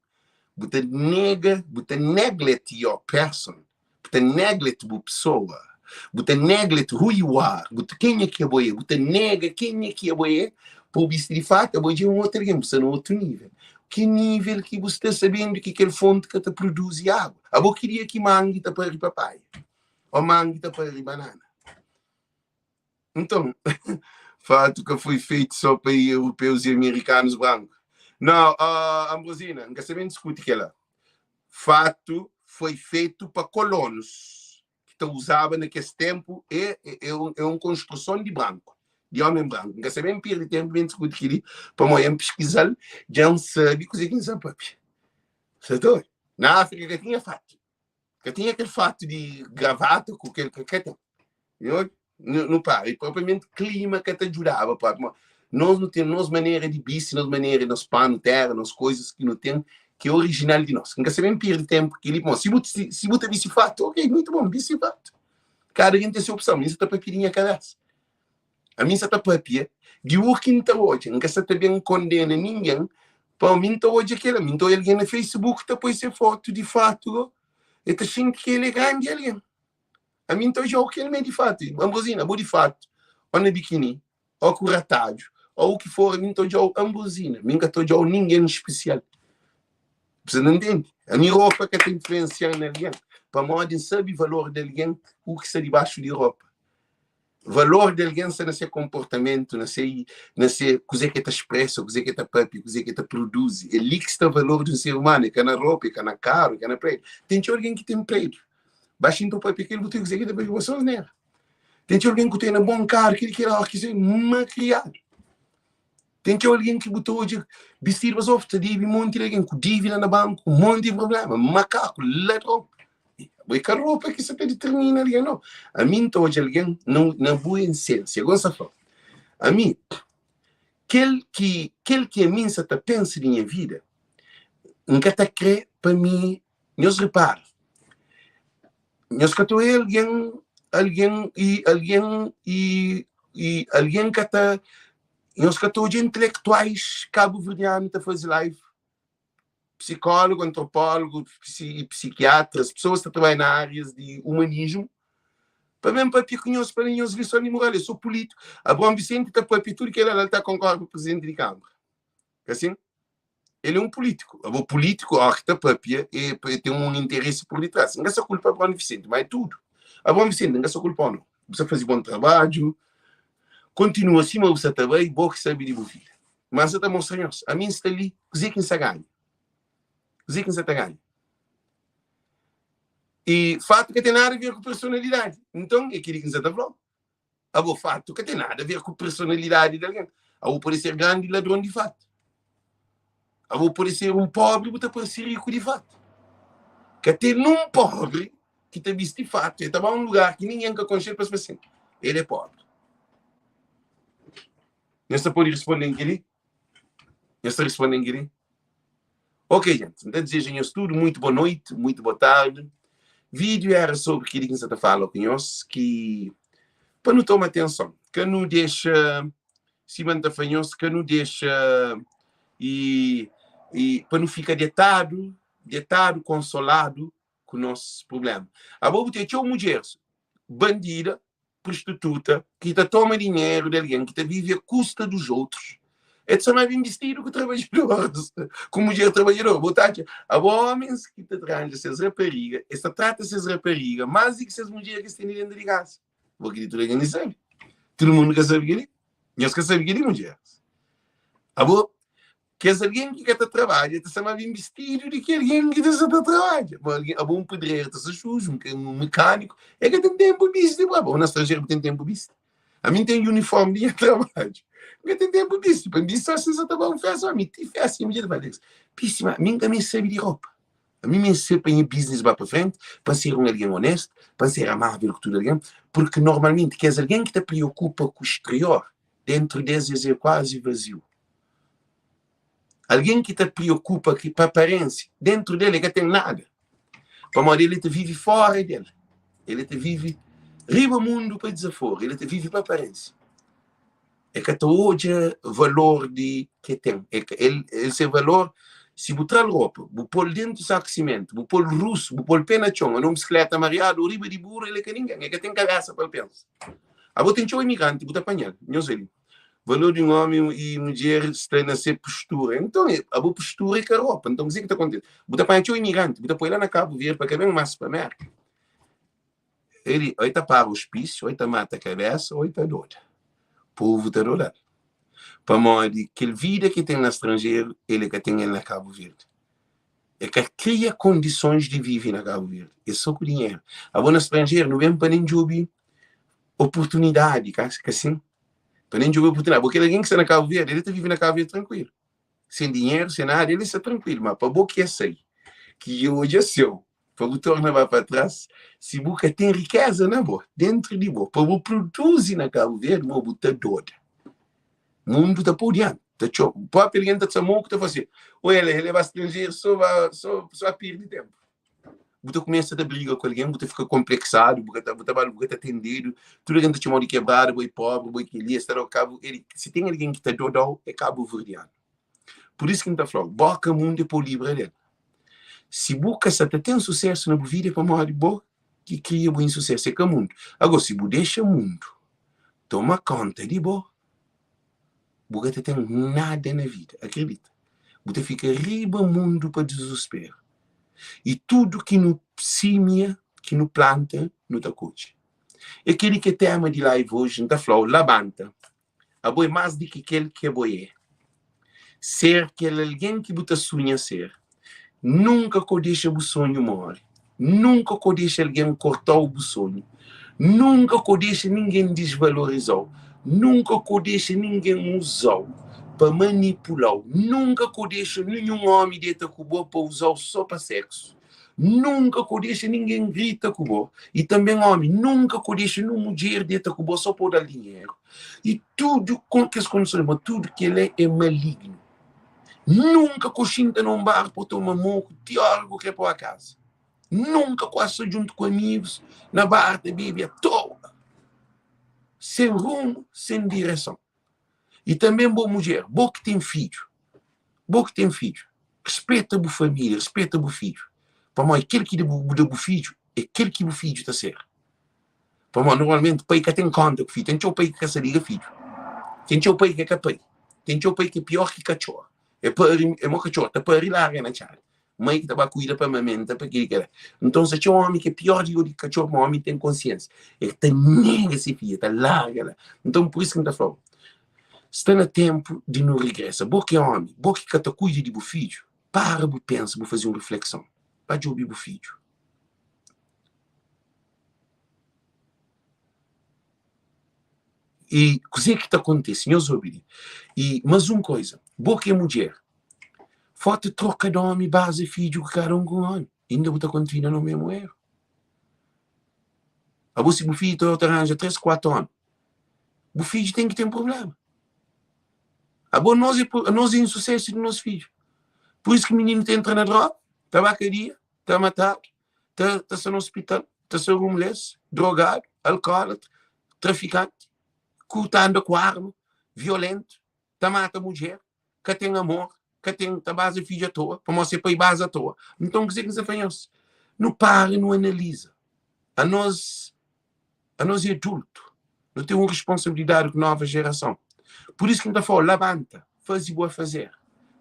Você neglect your person. Você neglect a pessoa. Você neglect who you are. Você quem é que é bom. Você nega quem é que é bom. Por isso de fato, é bom de um outro alguém, você no outro nível. Que nível que você está sabendo que aquele fonte que te produz água. A boa queria que mangue está para papai. Ou mangue está para banana. Então, fato que foi feito só para europeus e americanos brancos. Não, Ambrosina, não sabendo discutir que ela. Fato foi feito para colonos que usavam naquele tempo é uma construção de branco. De homem branco. Não sabem perder tempo bem discutir para morrer pesquisar, já não sabe coisa que não sabe. Certo? Na África que tinha fato. Que tinha aquele fato de gravata com aquele que tem. Não para. E propriamente clima que te ajudava. Nós não temos maneira de bici, nós maneira de pano, terra, nas coisas que não tem, que é original de nós. Não sabem perder tempo. Que ele, bom, se você bici fato, ok, muito bom, bici fato. Cada gente tem sua opção. Isso está para pirinha cabeça. A mim está para pia de working tá hoje, não está bem condena ninguém. Para mim tá hoje aquela, mim tá alguém no Facebook depois ser foto de fato, e tá achando que ele é grande alguém. A mim tá já o que ele é de fato, Ambrosina, de fato, ou na biquíni, ou com ratádio, ou o que for, a mim tá já Ambrosina, mim tá já ninguém especial. Você não entende? A minha roupa que tem influência em alguém, para modo sabe o valor de alguém, o que está debaixo de roupa. Valor de alguém está nesse comportamento, nesse coisa que te expressa, coisa que te papi, coisa que te produz. É ali que está o valor do ser humano, que é na roupa, que é na carro, que é na prédio. Tem alguém que tem prédio. Baixa então papi, aquele botou coisa que te papi, você não é. Tem alguém que tem um bom carro, que ele quer uma criado. Tem alguém que botou hoje vestir as ofertas, deve um monte de alguém com dívida na banco, um monte de problema, macaco, ladrão. Porque a roupa que você determina ali, não. A mim, hoje, alguém não boa essência. Gosta de falar. A mim, aquele que a mim se pensa na minha vida, nunca está crê para mim, nós repara. Nós que estou alguém que está, nós que estou de intelectuais cabo-verdianos a fazer live. Psicólogo, antropólogo, psiquiatras, pessoas que trabalham na áreas de humanismo, para mesmo para conhecer para nós lições de moral. Eu sou político. A Bom Vicente está para tudo que ele está concorrendo com o presidente de Câmara. Assim? Ele é um político. O político, que está para tem um interesse por detrás. Não é só culpa a Bom Vicente, mas é tudo. A Bom Vicente não é só culpa, não. Você faz bom trabalho, continua assim, mas você também, bom que sabe de vida. Mas você está mostrando, a mim está ali, dizer quem se ganha. Dizer quem se ganha. E fato que tem nada a ver com personalidade. Então, é aquilo que você está falando. O fato que tem nada a ver com personalidade de alguém. Pode ser grande ladrão de fato. Pode ser um pobre, pode ser rico de fato. Que tem um pobre que te viste de fato. Ele estava em um lugar que ninguém quer conhecer para assim. Ele é pobre. Você pode responder em ele? Você responde em ele? Ok, gente. Então, desejo tudo muito boa noite, muito boa tarde. Vídeo era sobre aquilo que você está falando com nós, que para não tomar atenção, que não deixa se manter fanhoso, que não deixa e para não ficar deitado, consolado com o nosso problema. A boa tem uma mulher bandida, prostituta, que toma dinheiro de alguém, que vive à custa dos outros. É só mais investido com trabalhadores, com mulher trabalhadora. Há homens que te trazem essas raparigas, esta trata essas raparigas, mais do que essas mulheres que têm dentro de casa. Porque tu não sabe. Todo mundo quer saber que nós quer saber que mulheres. Que é alguém que está trabalha, está mais investido do que alguém que está trabalha. Há um pedreiro, está sujo, um mecânico, é que tem tempo visto. Bom, na estrangeira tem tempo visto. A mim tem uniforme de trabalho. Porque tem tempo visto. Para mim, só se você está bom, faz a mim. Tem fé assim, mulher vai dizer. Píssima, a mim também sabe de roupa. A mim me sabe para ir business para frente, para ser um alguém honesto, para ser amável com tudo alguém, porque normalmente, que és alguém que te preocupa com o exterior, dentro deles é quase vazio. Alguém que te preocupa com a aparência, dentro dele que tem nada. Para modo ele te vive fora dele. Ele te vive riba mundo para desaforo. Ele te vive para a aparência. É que tu hoje o valor de que tem. É que esse valor, se botar roupa, pôr dentro do saco de cimento, pôr russo, pôr pena chão, uma bicicleta mareada, riba de burro, ele é que ninguém. É que tem cabeça para pensar. A tem um imigrante, botar apanhar. Não sei. Valor de um homem e mulher está a ser postura. Então, a boa postura é que a roupa. Então, o que está acontecendo? Você apanha um imigrante, você põe lá na Cabo Verde para que venha mais para a América. Ele, ou está para o hospício, ou está mata a cabeça, ou está doida. O povo está doido. Para modo que a vida que tem no estrangeiro, ele que tem na Cabo Verde. É que cria condições de viver na Cabo Verde. É só com dinheiro. A boa no estrangeiro, não vem para nem jogar oportunidade, que assim. Para nem jogar oportunidade. Porque alguém que está na Cabo Verde, ele está vivendo na Cabo Verde tranquilo. Sem dinheiro, sem nada, ele está tranquilo. Mas para o que é sei, que hoje é seu, para o tornar para trás, se você tem riqueza na boa, dentro de você, para o produzir na Cabo Verde, você está doido. O mundo está por diante. O próprio alguém está chamando que está fazendo. Ou ele vai estrangeiro, só perder tempo. Você começa a briga com alguém, você fica complexado, você está atendido, tudo alguém está chamando de quebrado, boi pobre, boi que ele está no cabo. Se tem alguém que está doido, é cabo verdeano. Por isso que ele está falando, boca mundo é por livre dele. Se você tem sucesso na vida, para morrer de boa, que cria bom sucesso é que o mundo. Agora, se você deixa o mundo, toma conta de boa, você tem nada na vida, acredita. Você fica riba o mundo para desespero. E tudo que no semeia, que no planta, não está coche. E aquele que tema de live hoje, não está falando, labanta. A boi mais do que aquele que é boi é. Ser aquele alguém que você sonha ser. Nunca que deixa o sonho morrer. Nunca que deixa alguém cortar o sonho. Nunca que deixa ninguém desvalorizar. Nunca que deixa ninguém usar para manipular. Nunca que deixa nenhum homem dentro com boa para usar só para sexo. Nunca que deixa ninguém grita com boa. E também homem, nunca que deixa nenhuma mulher dentro com boa só para dar dinheiro. E tudo com que as condições, tudo que ele é maligno. Nunca coxinta num bar para tomar moco, pior do que para a casa. Nunca quase junto com amigos, na barra da Bíblia, toda. Sem rumo, sem direção. E também boa mulher, boa que tem filho. Boa que tem filho. Respeita a família, respeita o filho. Para mim, aquele que dá o filho, é aquele que o filho está a ser. Para mim, normalmente, o pai que tem conta com o filho. Tem o pai que se liga filho. Tem o pai que é capaz. Tem o pai que é pior que cachorro. É uma cachorro, está para ir larga na chave. Mãe que estava a cuidar para a mamenta, para aquele que era. Então, se tinha um homem que é pior do que cachorro, um homem tem consciência. Ele está nega esse filho, está larga lá. Então, por isso que ele está falando. Está no tempo de não regressa. Boa que é homem, boa que te cuida de seu filho. Para, pensa, vou fazer uma reflexão. Para de ouvir o filho. E o que é que acontece? Meus ouvidos. Mas uma coisa, boa que é mulher. Forte troca de homem, base, filho, cada um com homem. Ainda você continua no mesmo erro. A você, o filho, te arranja 3, 4 anos. O filho tem que ter um problema. A bom, nós é insucesso do nosso filho. Por isso que o menino entra na droga, tabacaria, está matado, está no hospital, está homeless, drogado, alcoólatra, traficante, cortando com arma, violento, está mata a mulher, que tem amor, que tem a base filho à toa, para você para ir base à toa. Então, o que você faz? não para, não analisa. A nós é adulto. Não tem uma responsabilidade com a nova geração. Por isso que a gente fala, levanta, faz e boa fazer.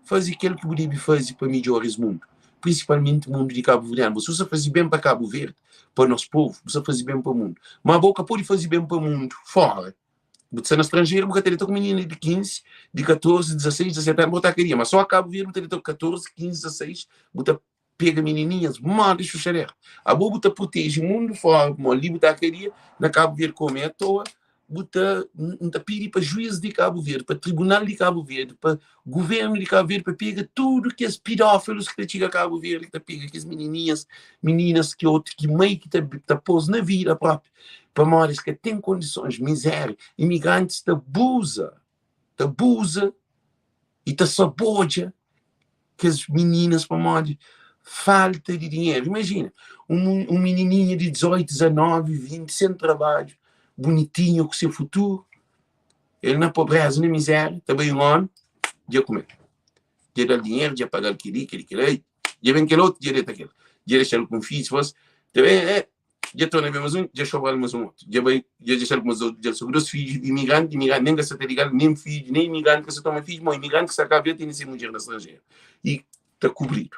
Faz aquilo que você deve fazer para melhorar esse mundo. Principalmente o mundo de Cabo Verde. Se você faz bem para Cabo Verde, para o nosso povo, você faz bem para o mundo. Mas a boca pode fazer bem para o mundo fora. Você é estrangeiro, você tem com menina de 15, de 14, 16, 17 anos, você queria. Mas só a Cabo Verde, você tem 14, 15, 16, você pega menininhas, manda chuchareira. A boa você protege o mundo fora, como ali você queria, na Cabo Verde comer à toa, você pede para juiz de Cabo Verde, para tribunal de Cabo Verde, para governo de Cabo Verde, para pegar tudo que os pedófilos que chegam a Cabo Verde, que pega que as meninas que mãe que está pôs na vida própria, para mores que têm condições, miséria, imigrantes te abusa e te saboja que as meninas, para mores, falta de dinheiro. Imagina, um menininho de 18, 19, 20, sem trabalho, bonitinho, com seu futuro, ele na pobreza, na miséria, também um homem, dia comer. Dia dar dinheiro, dia pagar aquele, dia vem aquele outro, dia daquele. Dia deixar ele com filhos, fosse, também dia torna bem mais um, dia chover mais um outro. Dia deixar com dois filhos, imigrante, nem que você está ligado, nem filho, nem imigrante que você toma filho, mas imigrante que você acaba de ter essa mulher na estrangeira. E está cobrido.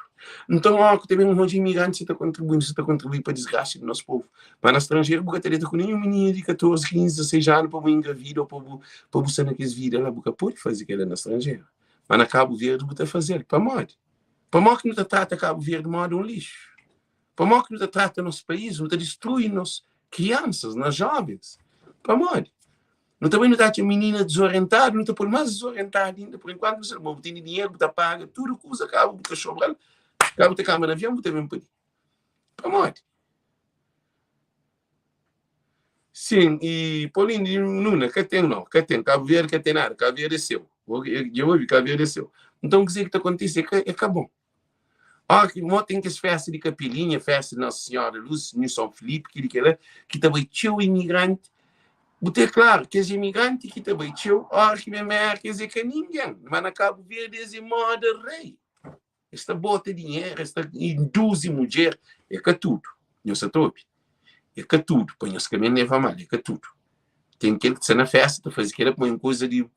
Então, também um monte de imigrantes está contribuindo para a desgraça do nosso povo. Mas no estrangeiro, porque teria com nenhum menino de 14, 15, 16 anos para engravidar ou para buscar naqueles vidas lá, porque pode fazer aquilo no estrangeiro. Mas na Cabo Verde, você fazer para morte. Para morte que não trata Cabo Verde de modo um lixo. Para morte que não trata nosso país, não destrui nas crianças, nas jovens. Para morte. Não também não está a menina desorientada, não está por mais desorientada ainda. Por enquanto, você não tem dinheiro, você paga, tudo que usa, acaba, você sobra. Acaba de câmara de avião, você vem para para morte. Sim, e Paulinho, não, que tem não, que tem, Cabo Verde, que tem nada, Cabo Verde é seu. Eu ouvi, Cabo Verde é seu. Então, o que está acontecendo é que acabou. Que tem que as festas de Capilinha, festa de Nossa Senhora Luz, New São Felipe, que também tinha imigrante. Porque, claro, que os imigrantes que também tinham, que me quer dizer que ninguém, mas na Cabo Verde é moda rei. Esta bota dinheiro, esta induz mulher, é que tudo. Não se tope. É que tudo. Põe os caminhos leva mal, é que tudo. Tem aquele que está na festa, faz aquela põe coisa de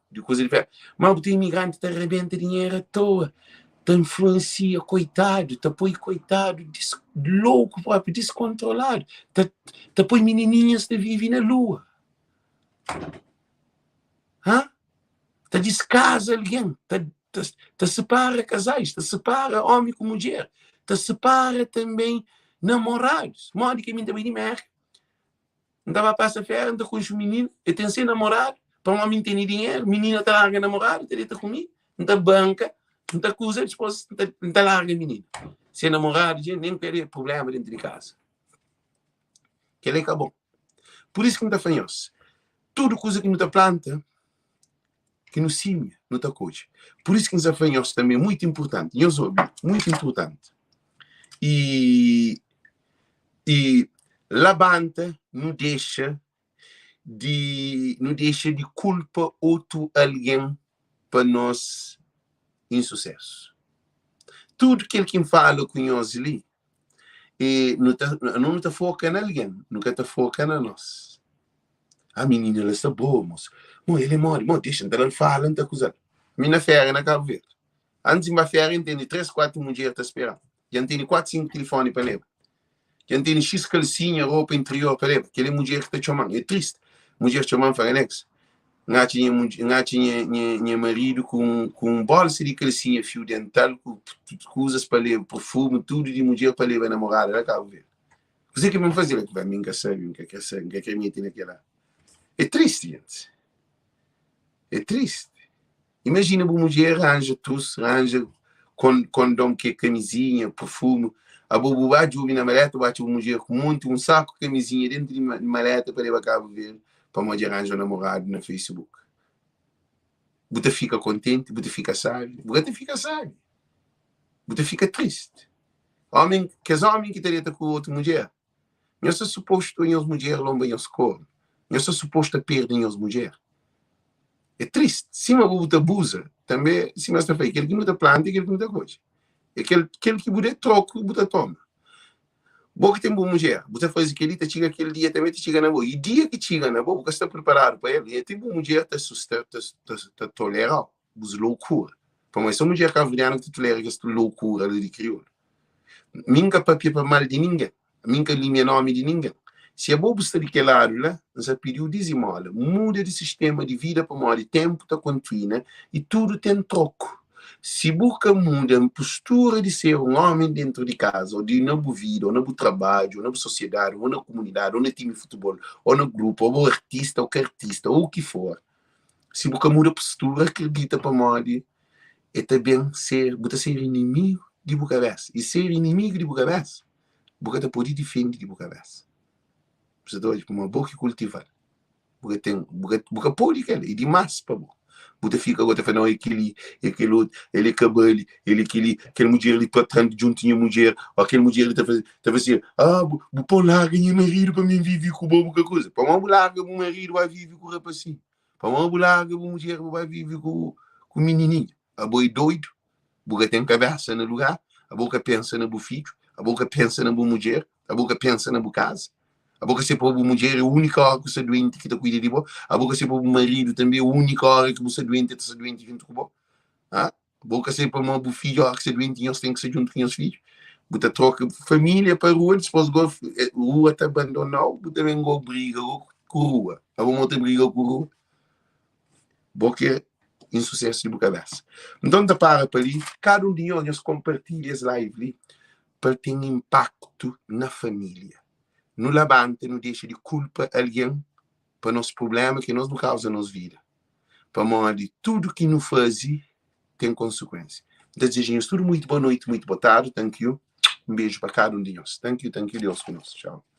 festa. Mas o imigrante te arrebenta dinheiro à toa. Te influencia, coitado, te põe coitado, louco próprio, descontrolado. Te põe menininhas que vivem na lua. Te descasa alguém, te separa casais, te separa homem com mulher, te separa também namorados. Modo que me também de merda. Não estava a passar férias, não com os meninos, e tem ser namorado, para um homem ter dinheiro, menina está larga namorado, está comigo, não está banca, não está coisa, depois não está larga menina. Ser namorado, gente, nem quer problema dentro de casa. Que ele acabou. Por isso que não está fanhoso. Tudo coisa que não está planta, que no cima não está coisa. Por isso que nos afanhos também é muito importante. Muito importante. E Labanta não deixa de culpa outro alguém para nós insucesso. Tudo que ele fala com nós ali, não está focando em alguém, nunca está focando em nós. A menina, ela está boa, moço. Ele morre, deixa, ela fala, não está acusando. Minha férias na Cabo Verde. Antes de uma férias, tem 3, 4 mulheres te esperando. Já tem 4, 5 telefones para levar. Já tem X calcinha, roupa interior para levar. Aquela mulher que está chamando. É triste. Mulher chamando para anexo. Não tinha marido com bolsa de calcinha, fio dental, com coisas para levar, perfume, tudo de mulher para levar namorada na Cabo Verde. Você que me fazer que vai me encaixar, que me tem naquela. É triste, gente. É triste. Imagina uma mulher arranja condom, que camisinha, perfume. A bobo bate na maleta, bate uma mulher com um saco de camisinha dentro de maleta para levar a Cabo Verde, para uma arranjar um namorado no Facebook. Você fica contente, você fica sábio, você fica triste. Homem que teria com outra mulher, não é suposto que as mulheres lombem as cores, não é suposto a perder as mulheres. É triste. Se uma boba abusa, também, se você faz aquele que não te planta, aquele que não te coisa. Aquele que você troca, você toma. Boa que tem boa mulher. Você faz aquele, te chega aquele dia, também te chega na boa. E dia que chega na boa, você está preparado para ele. E tem boa mulher, te assusta, te tolera, os loucura. Para mim, essa mulher cavriana que te tolera, que essa loucura ali de crioulo. Minha papia para mal de ninguém. Minha linha nome de ninguém. Se a boa está daquele lado, lá, nessa período desimola, muda de sistema de vida para mal de tempo, está contínua, e tudo tem troco. Se busca muda a postura de ser um homem dentro de casa, ou de na vida, ou no trabalho, ou na sociedade, ou na comunidade, ou no time de futebol, ou no grupo, ou artista, ou que artista, ou o que for. Se busca muda a postura, acredita para mal, é também ser inimigo de Bucareste. E ser inimigo de Bucareste, Bucareste pode defender de Bucareste. Você dá uma boa que cultivar. Bucareste pode que e demais para você. Você fica agora falando aquele outro, ele cabelo, aquele mulher ali tratando juntinho a mulher, ou aquele mulher ali está fazendo, vou pôr larga minha marido para mim viver com boa coisa. Para uma larga, o marido vai viver com o rapazinho. Para uma larga, a mulher vai viver com o menininho. A boi doido, a boca tem cabeça no lugar, a boca pensa no filho, a boca pensa na mulher, a boca pensa na casa. A boca sempre a mulher é a única hora que você é doente que está cuida de você. A boca sempre o marido também é a única hora que você é doente está doente junto com você. A boca sempre o filho, a hora que você é doente, você tem que ser junto com os filhos. Você troca família para a rua, depois a rua está abandonada, você também briga com a rua. A outra briga com a rua. Porque insucesso de cabeça. Então, para ali, cada um de nós compartilha as lives para ter impacto na família. Não levanta, não deixa de culpa alguém para nosso problema que nós não causa nos vida. Para modo de tudo que nos faz tem consequência. Então, desejamos tudo muito boa noite, muito boa tarde. Thank you. Um beijo para cada um de nós. Thank you, Deus conosco. Tchau.